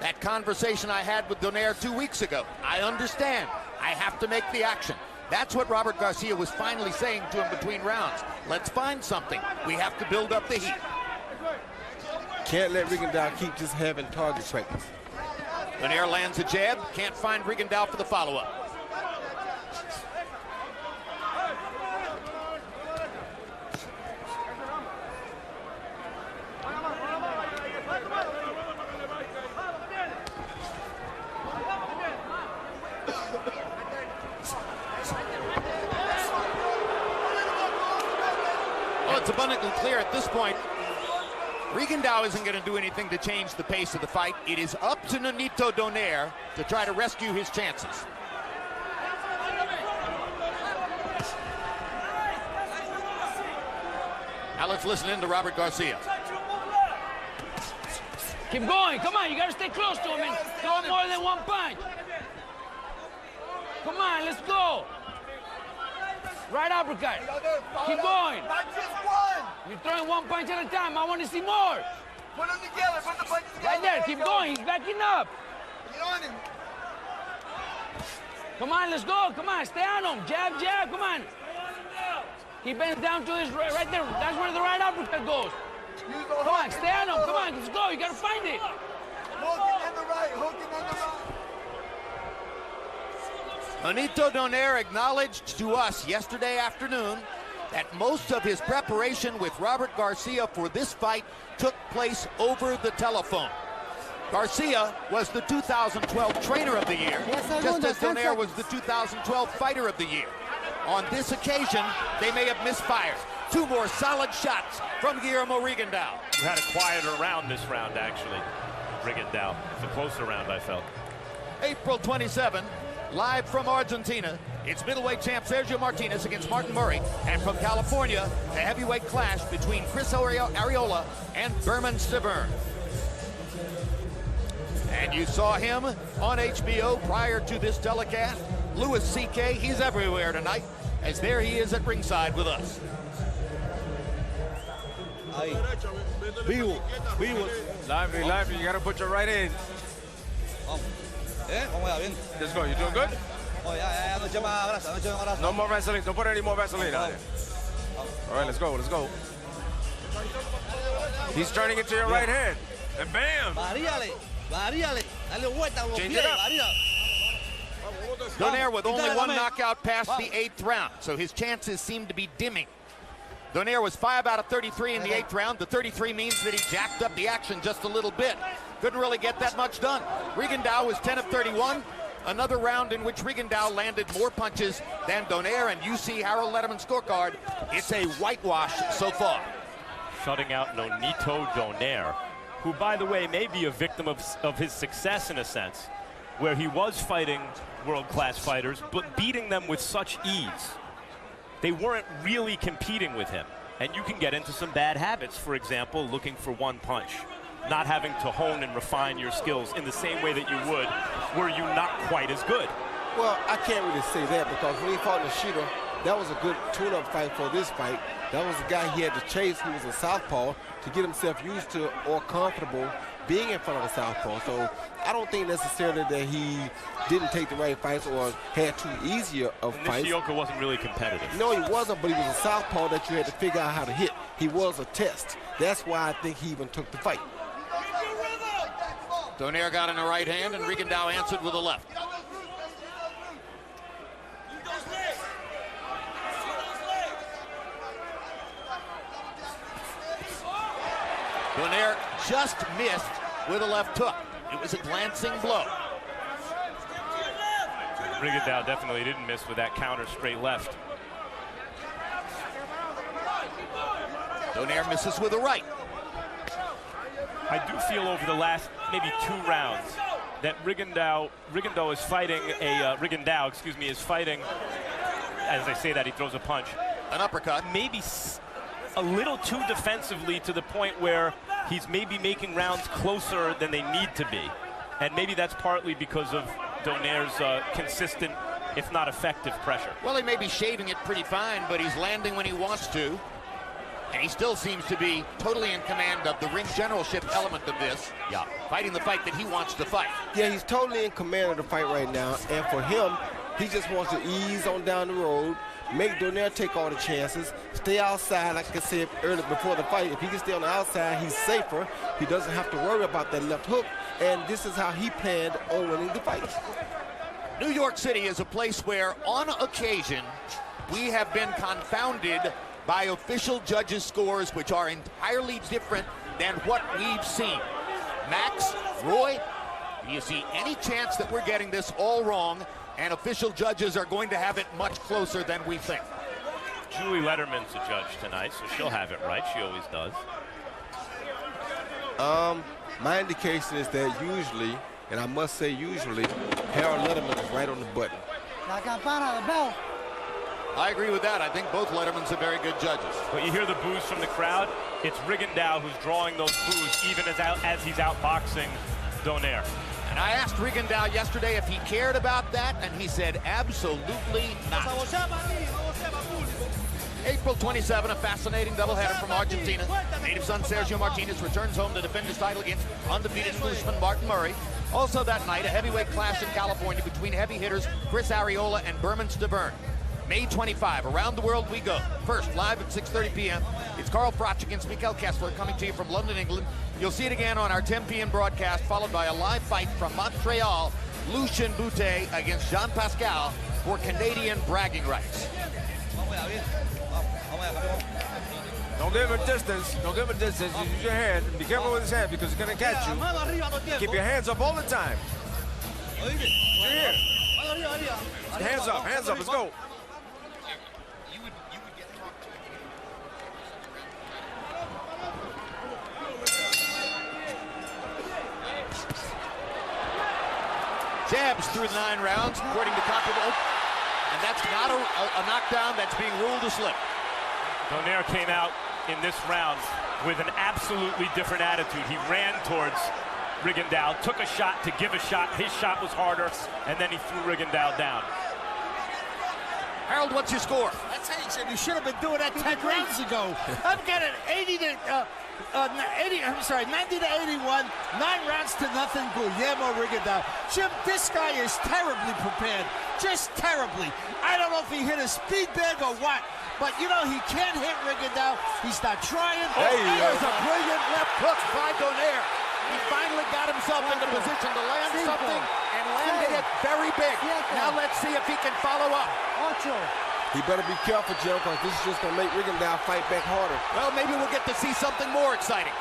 that conversation I had with Donaire 2 weeks ago, I understand. I have to make the action. That's what Robert Garcia was finally saying to him between rounds. Let's find something. We have to build up the heat. Can't let Rigondeaux keep just having target practice. Donaire lands a jab, can't find Rigondeaux for the follow-up. Well, it's abundantly clear at this point, Rigondeaux isn't going to do anything to change the pace of the fight. It is up to Nonito Donaire to try to rescue his chances. Now let's listen in to Robert Garcia. Keep going. Come on, you got to stay close to him and throw more than one punch. Come on, let's go. Right uppercut. Keep going. Not just one. You're throwing one punch at a time. I want to see more. Put them together. Put the punches together. Right there. Keep going. He's backing up. Get on him. Come on, let's go. Come on, stay on him. Jab, jab. Come on. He bends down to his right there. That's where the right uppercut goes. Come on, stay on him. Come on, let's go. You got to find it. Hooking and the right. Hooking and the right. Nonito Donaire acknowledged to us yesterday afternoon that most of his preparation with Robert Garcia for this fight took place over the telephone. Garcia was the 2012 Trainer of the Year, just as Donaire was the 2012 Fighter of the Year. On this occasion, they may have misfired. 2 more solid shots from Guillermo Rigondeaux. You had a quieter round this round, actually, Rigondeaux. It's a closer round, I felt. April 27, live from Argentina, it's middleweight champ Sergio Martinez against Martin Murray. And from California, the heavyweight clash between Chris Arreola and Berman Stavern. And you saw him on HBO prior to this telecast. Louis C.K., he's everywhere tonight, as there he is at ringside with us. Vivo. Lively, lively. You got to put your right in. Let's go. You doing good? No more Vaseline. Don't put any more Vaseline on there. All right, let's go. Let's go. He's turning into your right hand. And bam. Change it up. Donaire with only 1 knockout past the 8th round, so his chances seem to be dimming. Donaire was 5 out of 33 in the 8th round. The 33 means that he jacked up the action just a little bit. Couldn't really get that much done. Rigondeaux was 10 of 31. Another round in which Rigondeaux landed more punches than Donaire, and you see Harold Letterman's scorecard. It's a whitewash so far. Shutting out Nonito Donaire, who, by the way, may be a victim of his success in a sense, where he was fighting world-class fighters, but beating them with such ease. They weren't really competing with him. And you can get into some bad habits, for example, looking for one punch, not having to hone and refine your skills in the same way that you would were you not quite as good. Well, I can't really say that, because when he fought Nishida, that was a good tune-up fight for this fight. That was the guy he had to chase, who was a southpaw, to get himself used to or comfortable being in front of a southpaw. So I don't think necessarily that he didn't take the right fights or had too easier of fights. Nishioka wasn't really competitive. No, he wasn't, but he was a southpaw that you had to figure out how to hit. He was a test. That's why I think he even took the fight. Donaire got in the right hand, and Rigondeaux answered with a left. Donaire just missed with a left hook. It was a glancing blow. Rigondeaux definitely didn't miss with that counter straight left. Donaire misses with a right. I do feel over the last maybe 2 rounds that Rigondeaux is fighting Rigondeaux, excuse me, is fighting, as I say that, he throws a punch. An uppercut. Maybe a little too defensively, to the point where he's maybe making rounds closer than they need to be. And maybe that's partly because of Donaire's consistent, if not effective, pressure. Well, he may be shaving it pretty fine, but he's landing when he wants to. And he still seems to be totally in command of the ring generalship element of this. Yeah, fighting the fight that he wants to fight. Yeah, he's totally in command of the fight right now. And for him, he just wants to ease on down the road, make Donaire take all the chances, stay outside, like I said earlier before the fight. If he can stay on the outside, he's safer. He doesn't have to worry about that left hook. And this is how he planned on winning the fight. New York City is a place where, on occasion, we have been confounded by official judges' scores, which are entirely different than what we've seen. Max, Roy, do you see any chance that we're getting this all wrong and official judges are going to have it much closer than we think? Julie Letterman's a judge tonight, so she'll have it right. She always does. My indication is that usually, and I must say usually, Harold Letterman is right on the button. La campana, the bell. I agree with that. I think both Lettermans are very good judges. But you hear the boos from the crowd. It's Rigondeaux who's drawing those boos even as he's outboxing Donaire. And I asked Rigondeaux yesterday if he cared about that, and he said absolutely not. April 27, a fascinating doubleheader from Argentina. Native son Sergio Martinez returns home to defend his title against undefeated Englishman Martin Murray. Also that night, a heavyweight clash in California between heavy hitters Chris Arreola and Berman Stavern. May 25, around the world we go. First, live at 6:30 p.m., it's Carl Froch against Mikael Kessler coming to you from London, England. You'll see it again on our 10 p.m. broadcast, followed by a live fight from Montreal, Lucien Boutte against Jean Pascal for Canadian bragging rights. Don't give him a distance. Don't give him a distance. Use your hand. Be careful with his hand because he's going to catch you. Keep your hands up all the time. Here. Hands up. Hands up. Let's go. Jabs through the 9 rounds, according to comparable. And that's not a knockdown. That's being ruled a slip. Donaire came out in this round with an absolutely different attitude. He ran towards Rigondeaux, took a shot to give a shot. His shot was harder, and then he threw Rigondeaux down. Harold, what's your score? That's how you should have been doing that 10 rounds ago. I'm getting 90 to 81, 9 rounds to nothing, Guillermo Rigondeaux. Jim, this guy is terribly prepared, just terribly. I don't know if he hit a speed bag or what, but you know, he can't hit Rigondeaux. He's not trying. There's a brilliant left hook by Donaire. He finally got himself into position to land something and landed it very big. Now let's see if he can follow up. He better be careful, Jim, because this is just going to make Rigondeaux fight back harder. Well, maybe we'll get to see something more exciting.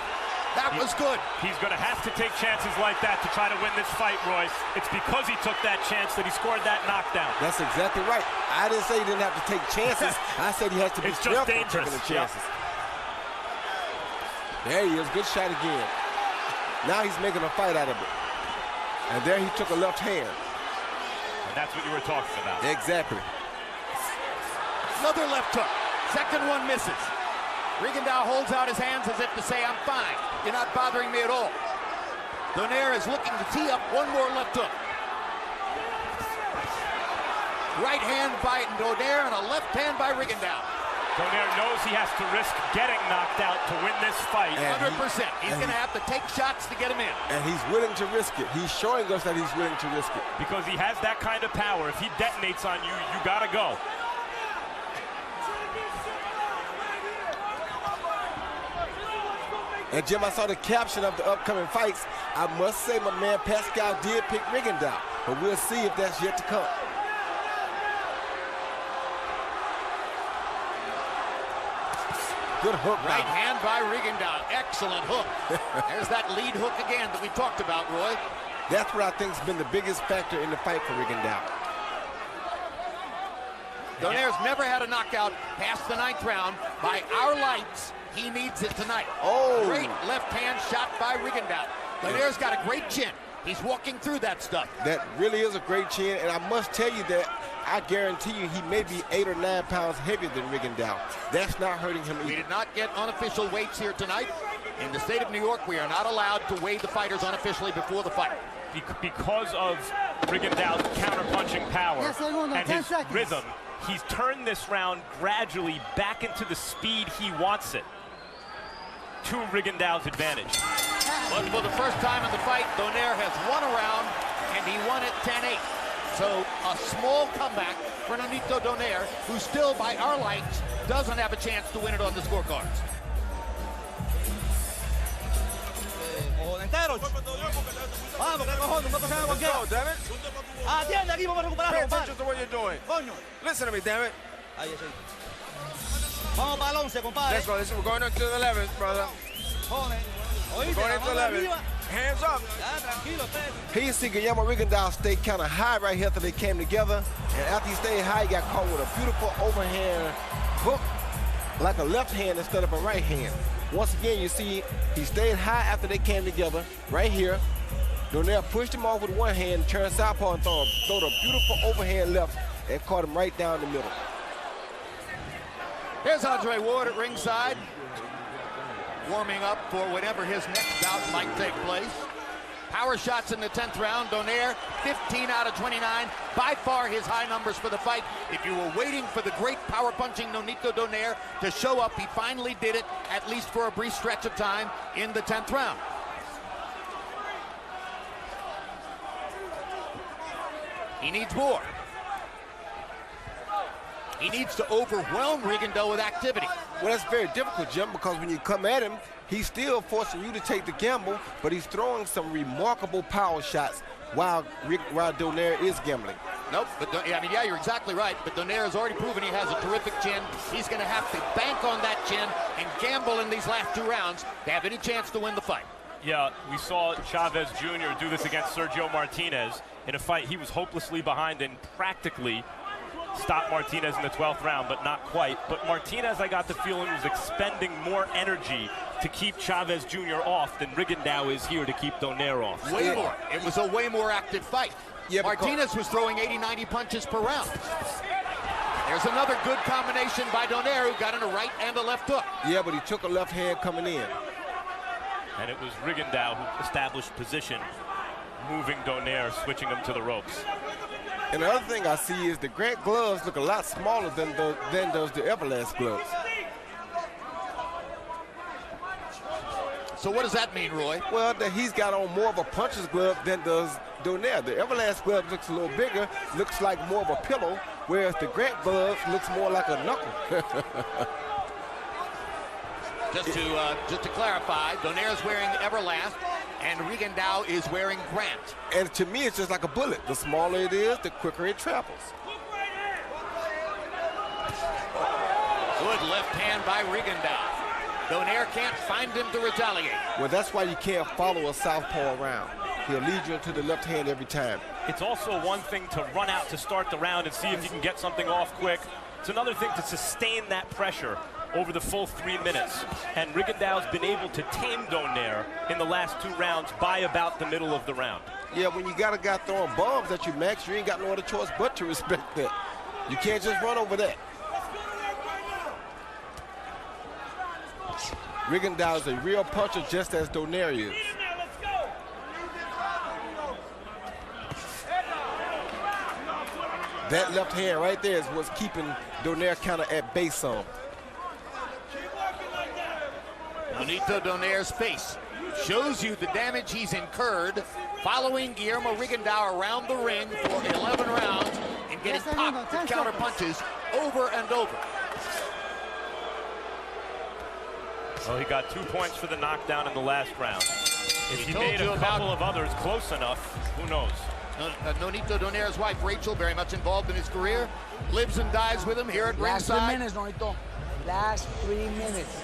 That was good. He's going to have to take chances like that to try to win this fight, Royce. It's because he took that chance that he scored that knockdown. That's exactly right. I didn't say he didn't have to take chances. I said he has to be careful taking the chances. There he is. Good shot again. Now he's making a fight out of it. And there he took a left hand. And that's what you were talking about. Exactly. Another left hook. Second one misses. Rigondeaux holds out his hands as if to say, I'm fine. You're not bothering me at all. Donaire is looking to tee up one more left hook. Right hand by Donaire and a left hand by Rigondeaux. Donaire knows he has to risk getting knocked out to win this fight. 100%. He's going to have to take shots to get him in. And he's willing to risk it. He's showing us that he's willing to risk it. Because he has that kind of power. If he detonates on you, you got to go. And Jim, I saw the caption of the upcoming fights. I must say my man Pascal did pick Rigondeaux, but we'll see if that's yet to come. Good hook. Right hand by Rigondeaux. Excellent hook. There's that lead hook again that we talked about, Roy. That's what I think has been the biggest factor in the fight for Rigondeaux. Donaire's never had a knockout past the 9th round. By our lights, he needs it tonight. Oh. Great left hand shot by Rigondeaux. Donaire's got a great chin. He's walking through that stuff. That really is a great chin, and I must tell you that I guarantee you he may be 8 or 9 pounds heavier than Rigondeaux. That's not hurting him either. We did not get unofficial weights here tonight. In the state of New York, we are not allowed to weigh the fighters unofficially before the fight. Because of Rigondeaux's counter-punching power and his rhythm, he's turned this round gradually back into the speed he wants it, to Rigondeaux's advantage. But for the first time in the fight, Donaire has won a round, and he won it 10-8. So a small comeback for Nonito Donaire, who still, by our lights, doesn't have a chance to win it on the scorecards. Pay attention to what you're doing. Listen to me, damn it. Let's go. We're going into the 11th, brother. We're going into 11. Hands up. Here you see Guillermo Rigondeaux stay kind of high right here after they came together. And after he stayed high, he got caught with a beautiful overhand hook, like a left hand instead of a right hand. Once again, you see he stayed high after they came together, right here. Donaire pushed him off with one hand, turned southpaw and throw a beautiful overhand left and caught him right down the middle. Here's Andre Ward at ringside, warming up for whatever his next bout might take place. Power shots in the 10th round. Donaire, 15 out of 29. By far his high numbers for the fight. If you were waiting for the great power-punching Nonito Donaire to show up, he finally did it, at least for a brief stretch of time, in the 10th round. He needs more. He needs to overwhelm Rigondeaux with activity. Well, that's very difficult, Jim, because when you come at him, he's still forcing you to take the gamble, but he's throwing some remarkable power shots while Donaire is gambling. Nope, but yeah, you're exactly right. But Donaire has already proven he has a terrific chin. He's going to have to bank on that chin and gamble in these last 2 rounds to have any chance to win the fight. Yeah, we saw Chavez Jr. do this against Sergio Martinez in a fight he was hopelessly behind and practically stopped Martinez in the 12th round, but not quite. But Martinez, I got the feeling, was expending more energy to keep Chavez Jr. off than Rigondeaux is here to keep Donaire off. Way more. It was a way more active fight. Yeah, Martinez was throwing 80, 90 punches per round. There's another good combination by Donaire, who got in a right and a left hook. Yeah, but he took a left hand coming in. And it was Rigondeaux who established position, moving Donaire, switching him to the ropes. And the other thing I see is the Grant gloves look a lot smaller than does the Everlast gloves. So what does that mean, Roy? Well, that he's got on more of a puncher's glove than does Donaire. The Everlast glove looks a little bigger, looks like more of a pillow, whereas the Grant glove looks more like a knuckle. Just to clarify, Donaire's wearing Everlast, and Rigondeaux is wearing Grant. And to me, it's just like a bullet. The smaller it is, the quicker it travels. Good left hand by Rigondeaux. Donaire can't find him to retaliate. Well, that's why you can't follow a southpaw around. He'll lead you into the left hand every time. It's also one thing to run out to start the round and see if you can get something off quick. It's another thing to sustain that pressure over the full 3 minutes. And Rigondeaux's been able to tame Donaire in the last 2 rounds by about the middle of the round. Yeah, when you got a guy throwing bombs at you, Max, you ain't got no other choice but to respect that. You can't just run over that. Rigondeaux is a real puncher, just as Donaire is. That left hand right there is what's keeping Donaire kind of at bay some. Nonito Donaire's face shows you the damage he's incurred following Guillermo Rigondeaux around the ring for 11 rounds and getting popped with counter punches over and over. Well, he got 2 points for the knockdown in the last round. If he made a couple of others close enough, who knows? Nonito Donaire's wife, Rachel, very much involved in his career, lives and dies with him here at ringside. Last 3 minutes, Nonito. Last 3 minutes.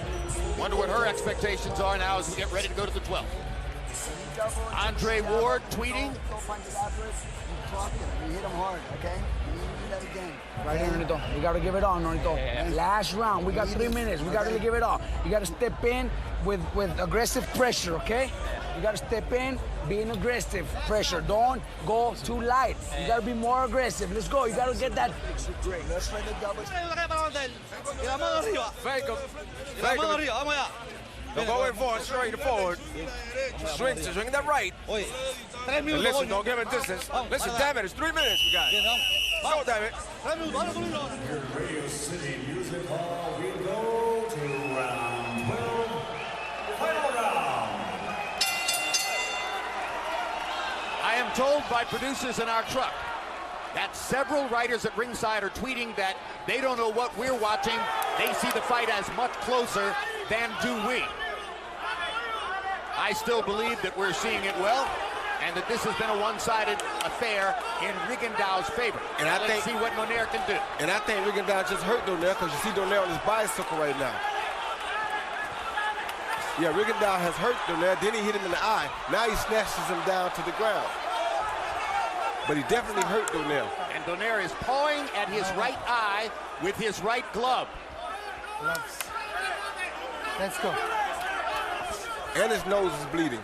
Wonder what her expectations are now as we get ready to go to the 12th. Andre Ward tweeting. You hit him hard, okay? You need to do that again. Right here, Nonito. We got to give it all, Nonito. Last round. We got 3 minutes. We got to give it all. You got to step in with aggressive pressure, okay? You got to step in, being aggressive pressure. Don't go too light. You got to be more aggressive. Let's go. You got to get that. Let's try the double. Fake him. Fake him. Don't go in forward, straight forward. Swing that right. And listen, don't give him distance. Listen, damn it, it's 3 minutes we got. Go, damn it. Here at Radio City Music Hall, we go to round 12. Final round. I am told by producers in our truck that several writers at ringside are tweeting that they don't know what we're watching. They see the fight as much closer than do we. I still believe that we're seeing it well, and that this has been a one-sided affair in Rigondeaux's favor. And let's see what Donaire can do. And I think Rigondeaux just hurt Donaire, because you see Donaire on his bicycle right now. Yeah, Rigondeaux has hurt Donaire, then he hit him in the eye. Now he snatches him down to the ground. But he definitely hurt Donaire. And Donaire is pawing at his right eye with his right glove. Gloves. Let's go. And his nose is bleeding.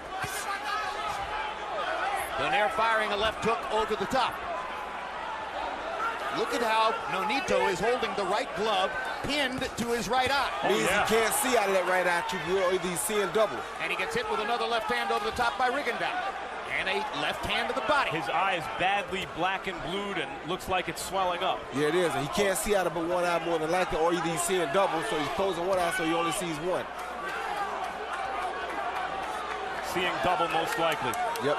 Donaire firing a left hook over the top. Look at how Nonito is holding the right glove pinned to his right eye. Means he can't see out of that right eye too good, or either he's seeing double. And he gets hit with another left hand over the top by Rigondeaux. And a left hand to the body. His eye is badly black and blued and looks like it's swelling up. Yeah, it is. And he can't see out of but one eye more than likely, or either he's seeing double, so he's closing one eye, so he only sees one. Seeing double most likely. Yep.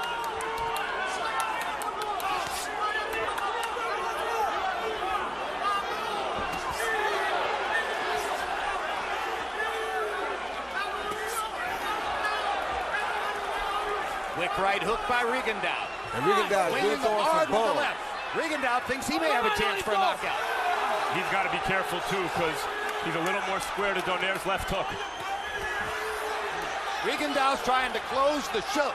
Quick right hook by Rigondeaux. And Rigondeaux is really throwing hard some with the bombs. left. Rigondeaux thinks he may have a chance for a knockout. He's got to be careful too, because he's a little more square to Donaire's left hook. Rigondeaux's trying to close the show.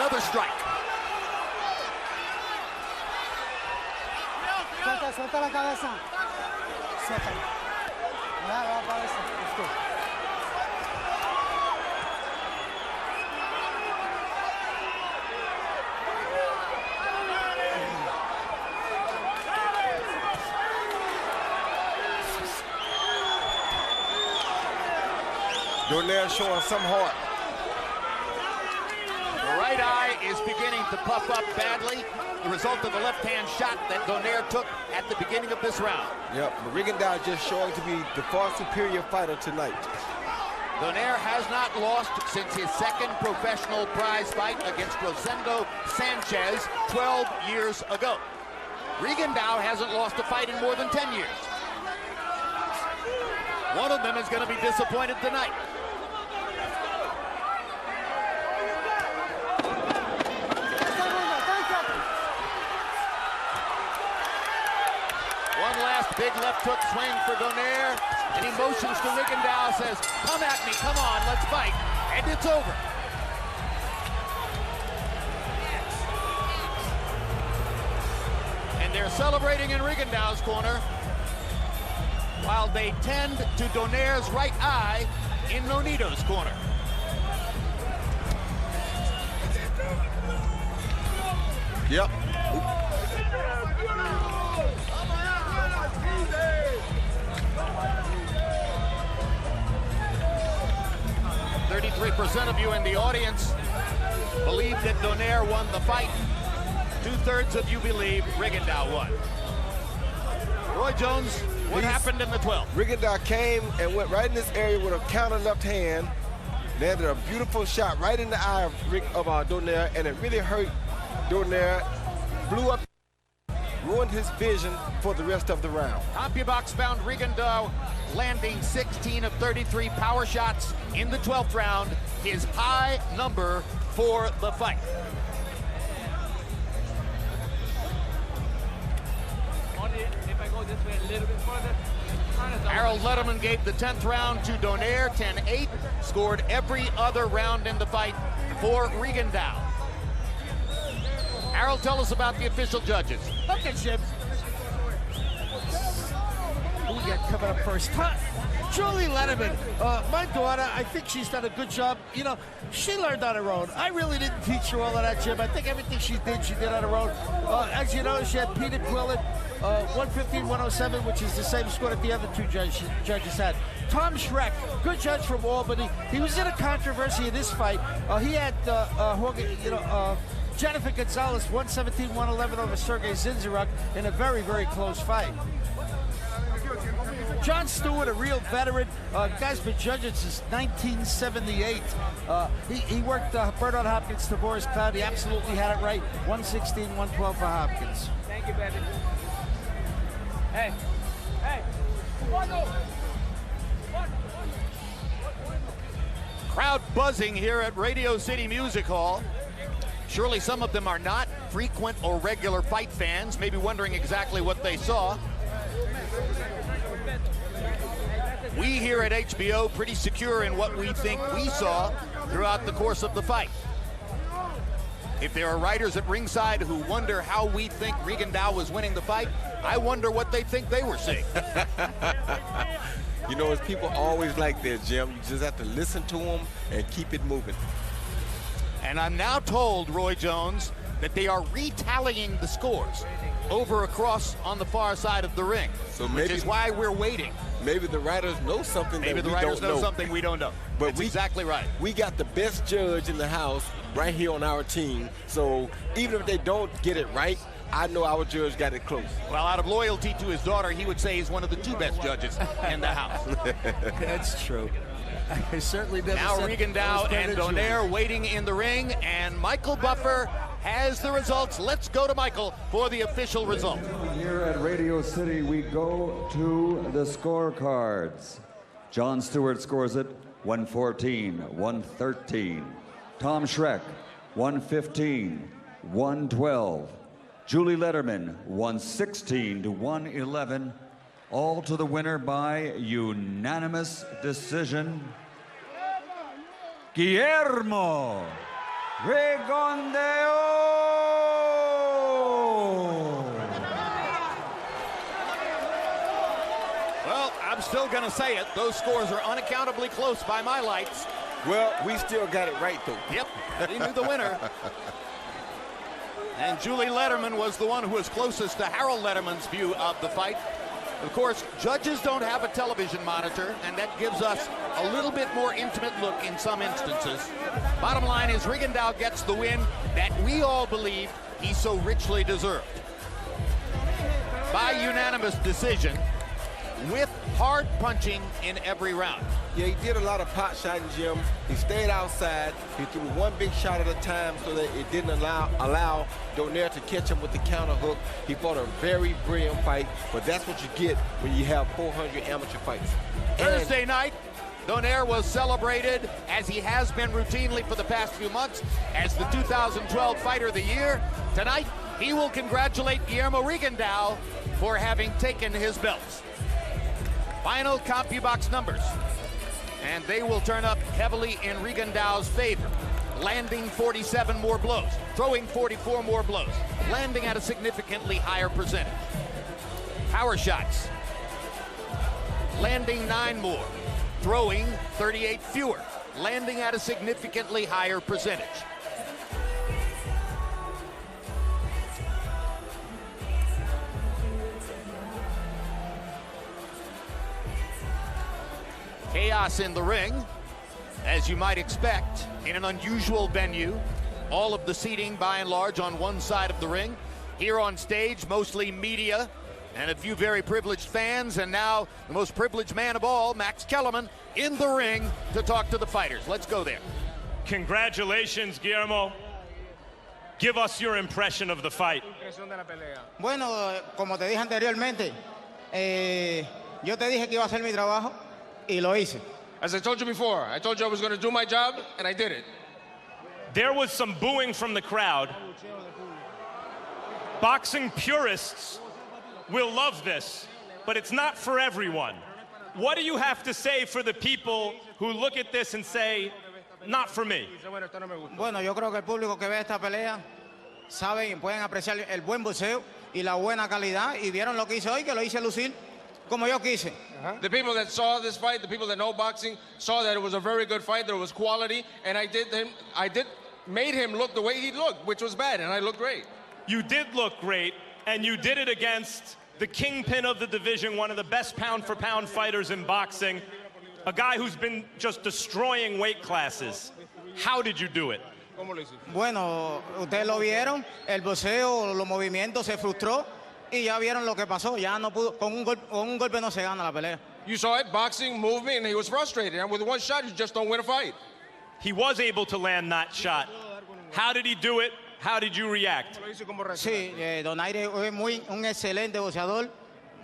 Another strike. Suelta, suelta la cabeza. Suéltala. Va la cabeza. Let's go. Donaire showing some heart. The right eye is beginning to puff up badly, the result of the left-hand shot that Donaire took at the beginning of this round. Yep, but Rigondeaux just showing to be the far superior fighter tonight. Donaire has not lost since his second professional prize fight against Rosendo Sanchez 12 years ago. Rigondeaux hasn't lost a fight in more than 10 years. One of them is going to be disappointed tonight. One last big left hook swing for Donaire, and he motions to Rigondeaux, says, come at me, come on, let's fight, and it's over. And they're celebrating in Rigondeaux's corner, while they tend to Donaire's right eye in Nonito's corner. Yep. 33% of you in the audience believe that Donaire won the fight. 2/3 of you believe Rigondeaux won. Roy Jones, what happened in the 12th? Rigondeaux came and went right in this area with a counter left hand, landed a beautiful shot right in the eye of Donaire, and it really hurt Donaire, blew up, ruined his vision for the rest of the round. CompuBox found Rigondeaux landing 16 of 33 power shots in the 12th round, his high number for the fight. Harold Letterman gave the 10th round to Donaire, 10-8, scored every other round in the fight for Rigondeaux. Harold, tell us about the official judges. Okay, Jim. Who we got coming up first? Julie Letterman. My daughter, I think she's done a good job. You know, she learned on her own. I really didn't teach her all of that, Jim. I think everything she did on her own. As you know, she had Peter Quillen, 115-107, which is the same score that the other two judges had. Tom Schreck, good judge from Albany. He was in a controversy in this fight. He had Jennifer Gonzalez, 117-111 over Sergey Zinzaruk in a very, very close fight. John Stewart, a real veteran, guy's been judging since 1978. He worked Bernard Hopkins to Boris Cloud. He absolutely had it right. 116-112 for Hopkins. Thank you, baby. Hey. Crowd buzzing here at Radio City Music Hall. Surely some of them are not frequent or regular fight fans, maybe wondering exactly what they saw. We here at HBO pretty secure in what we think we saw throughout the course of the fight. If there are writers at ringside who wonder how we think Rigondeaux was winning the fight, I wonder what they think they were seeing. You know, it's people always like that, Jim. You just have to listen to them and keep it moving. And I'm now told, Roy Jones, that they are retallying the scores over across on the far side of the ring, which is why we're waiting. Maybe the writers know something Maybe that the we writers don't know something we don't know. But That's exactly right. We got the best judge in the house right here on our team. So even if they don't get it right, I know our judge got it close. Well, out of loyalty to his daughter, he would say he's one of the 2 best judges in the house. That's true. I certainly never now said Rigondeaux and Donaire waiting in the ring, and Michael Buffer has the results. Let's go to Michael for the official result. Here at Radio City, we go to the scorecards. John Stewart scores it 114, 113. Tom Schreck, 115, 112. Julie Letterman, 116 to 111. All to the winner by unanimous decision. Guillermo Rigondeaux. Well, I'm still going to say it. Those scores are unaccountably close by my lights. Well, we still got it right, though. Yep, he knew the winner. And Julie Letterman was the one who was closest to Harold Letterman's view of the fight. Of course, judges don't have a television monitor, and that gives us a little bit more intimate look in some instances. Bottom line is Rigondeaux gets the win that we all believe he so richly deserved. By unanimous decision, with hard punching in every round. Yeah, he did a lot of pot shotting, Jim. He stayed outside. He threw one big shot at a time so that it didn't allow Donaire to catch him with the counter hook. He fought a very brilliant fight, but that's what you get when you have 400 amateur fights. Thursday night, Donaire was celebrated, as he has been routinely for the past few months, as the 2012 Fighter of the Year. Tonight, he will congratulate Guillermo Rigondeaux for having taken his belts. Final CompuBox numbers, and they will turn up heavily in Rigondeaux's favor. Landing 47 more blows, throwing 44 more blows, landing at a significantly higher percentage. Power shots, landing 9 more, throwing 38 fewer, landing at a significantly higher percentage. Chaos in the ring, as you might expect, in an unusual venue. All of the seating, by and large, on one side of the ring. Here on stage, mostly media and a few very privileged fans, and now the most privileged man of all, Max Kellerman, in the ring to talk to the fighters. Let's go there. Congratulations, Guillermo. Give us your impression of the fight. Bueno, como te dije anteriormente, yo te dije que iba a hacer mi trabajo. Y lo hice. As I told you before, I told you I was going to do my job, and I did it. There was some booing from the crowd. Boxing purists will love this, but it's not for everyone. What do you have to say for the people who look at this and say, not for me? Bueno, yo creo que el público que ve esta pelea saben y pueden apreciar el buen boxeo y la buena calidad, y vieron lo que hice hoy, que lo hice lucir como yo quise. The people that saw this fight, the people that know boxing, saw that it was a very good fight, there was quality, and I made him look the way he looked, which was bad, and I looked great. You did look great, and you did it against the kingpin of the division, one of the best pound-for-pound fighters in boxing, a guy who's been just destroying weight classes. How did you do it? Bueno, ustedes lo vieron, el boxeo, los movimientos, se frustró. Y ya vieron lo que pasó, ya no pudo, con un golpe no se gana la pelea. You saw it, boxing, movement, and he was frustrated. And with one shot, you just don't win a fight. He was able to land that shot. How did he do it? How did you react? Sí, Donaire es un excelente boxeador,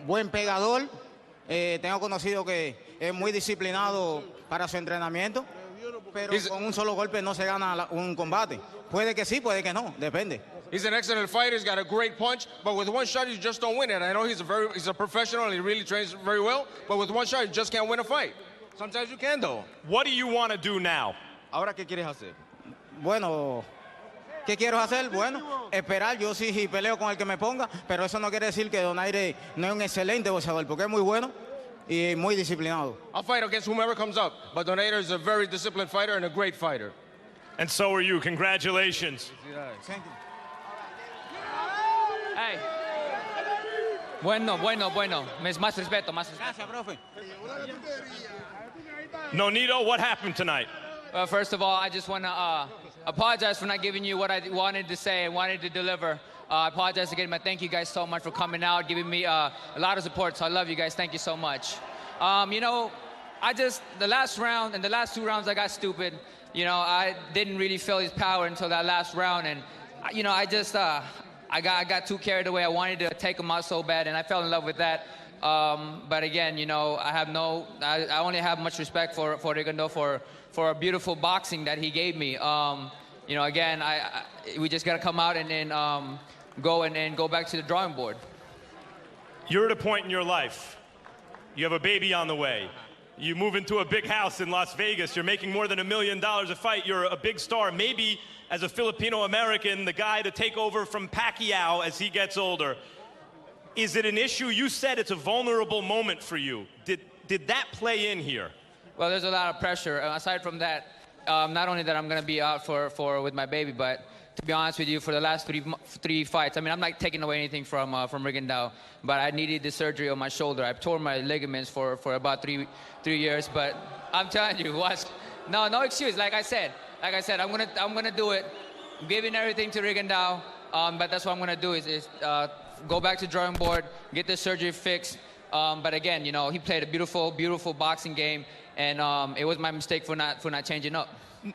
buen pegador. Tengo conocido que es muy disciplinado para su entrenamiento, pero con un solo golpe no se gana un combate. Puede que sí, puede que no, depende. He's an excellent fighter. He's got a great punch, but with one shot, you just don't win it. I know he's a professional and he really trains very well, but with one shot, you just can't win a fight. Sometimes you can, though. What do you want to do now? Ahora, ¿qué quieres hacer? Bueno, ¿qué quiero hacer? Bueno, esperar. Yo sí peleo con el que me ponga, pero eso no quiere decir que Donaire no es un excelente boxeador, porque es muy bueno y muy disciplinado. I'll fight against whomever comes up, but Donaire is a very disciplined fighter and a great fighter. And so are you. Congratulations. Thank you. Hey. Bueno. Más respeto. Gracias, profe. Nonito, what happened tonight? Well, first of all, I just want to apologize for not giving you what I wanted to say and wanted to deliver. I apologize again, but thank you guys so much for coming out, giving me a lot of support. So I love you guys. Thank you so much. The last round and the last 2 rounds, I got stupid. I didn't really feel his power until that last round. And, I got too carried away. I wanted to take him out so bad, and I fell in love with that. But again, I only have much respect for Rigondeaux for a beautiful boxing that he gave me. Again, we just got to come out and go back to the drawing board. You're at a point in your life. You have a baby on the way. You move into a big house in Las Vegas. You're making more than $1 million a fight. You're a big star. Maybe as a Filipino-American, the guy to take over from Pacquiao as he gets older. Is it an issue? You said it's a vulnerable moment for you. Did that play in here? Well, there's a lot of pressure. Aside from that, not only that I'm going to be out with my baby, but to be honest with you, for the last three fights, I mean, I'm not taking away anything from Rigondeaux, but I needed the surgery on my shoulder. I've torn my ligaments for about three years, but I'm telling you, no excuse. Like I said, I'm gonna do it. I'm giving everything to Rigondeaux, but that's what I'm gonna do is go back to drawing board, get the surgery fixed. But again, he played a beautiful boxing game, and it was my mistake for not changing up.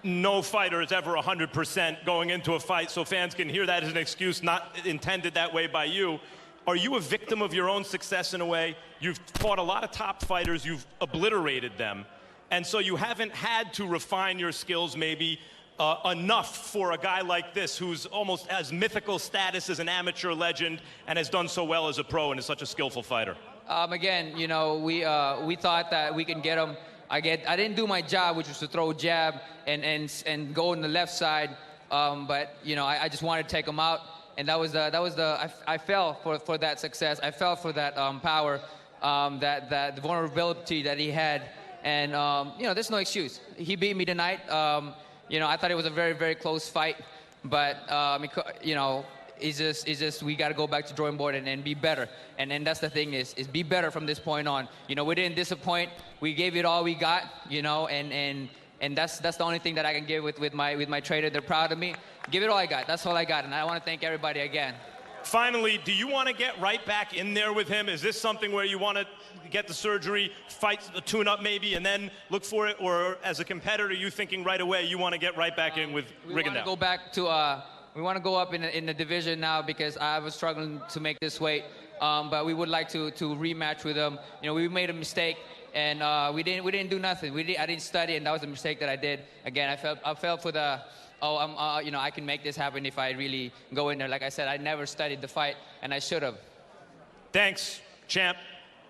No fighter is ever 100% going into a fight, so fans can hear that as an excuse, not intended that way by you. Are you a victim of your own success in a way? You've fought a lot of top fighters, you've obliterated them, and so you haven't had to refine your skills maybe enough for a guy like this who's almost as mythical status as an amateur legend and has done so well as a pro and is such a skillful fighter. Again, we thought that we can get him. I didn't do my job, which was to throw jab and go on the left side. But I just wanted to take him out, and I fell for that success. I fell for that power, that the vulnerability that he had, and there's no excuse. He beat me tonight. I thought it was a very, very close fight, but it's just we got to go back to drawing board and be better. And that's the thing is be better from this point on. We didn't disappoint. We gave it all we got. And that's the only thing that I can give with my trainer. They're proud of me. Give it all I got. That's all I got. And I want to thank everybody again. Finally, do you want to get right back in there with him? Is this something where you want to get the surgery, fight the tune-up maybe, and then look for it? Or as a competitor, you thinking right away you want to get right back in with Rigondeaux? We want to go back to. We want to go up in the division now because I was struggling to make this weight. But we would like to rematch with him. We made a mistake, and we didn't do nothing. I didn't study, and that was a mistake that I did. Again, I felt for the. I can make this happen if I really go in there. Like I said, I never studied the fight, and I should have. Thanks, champ.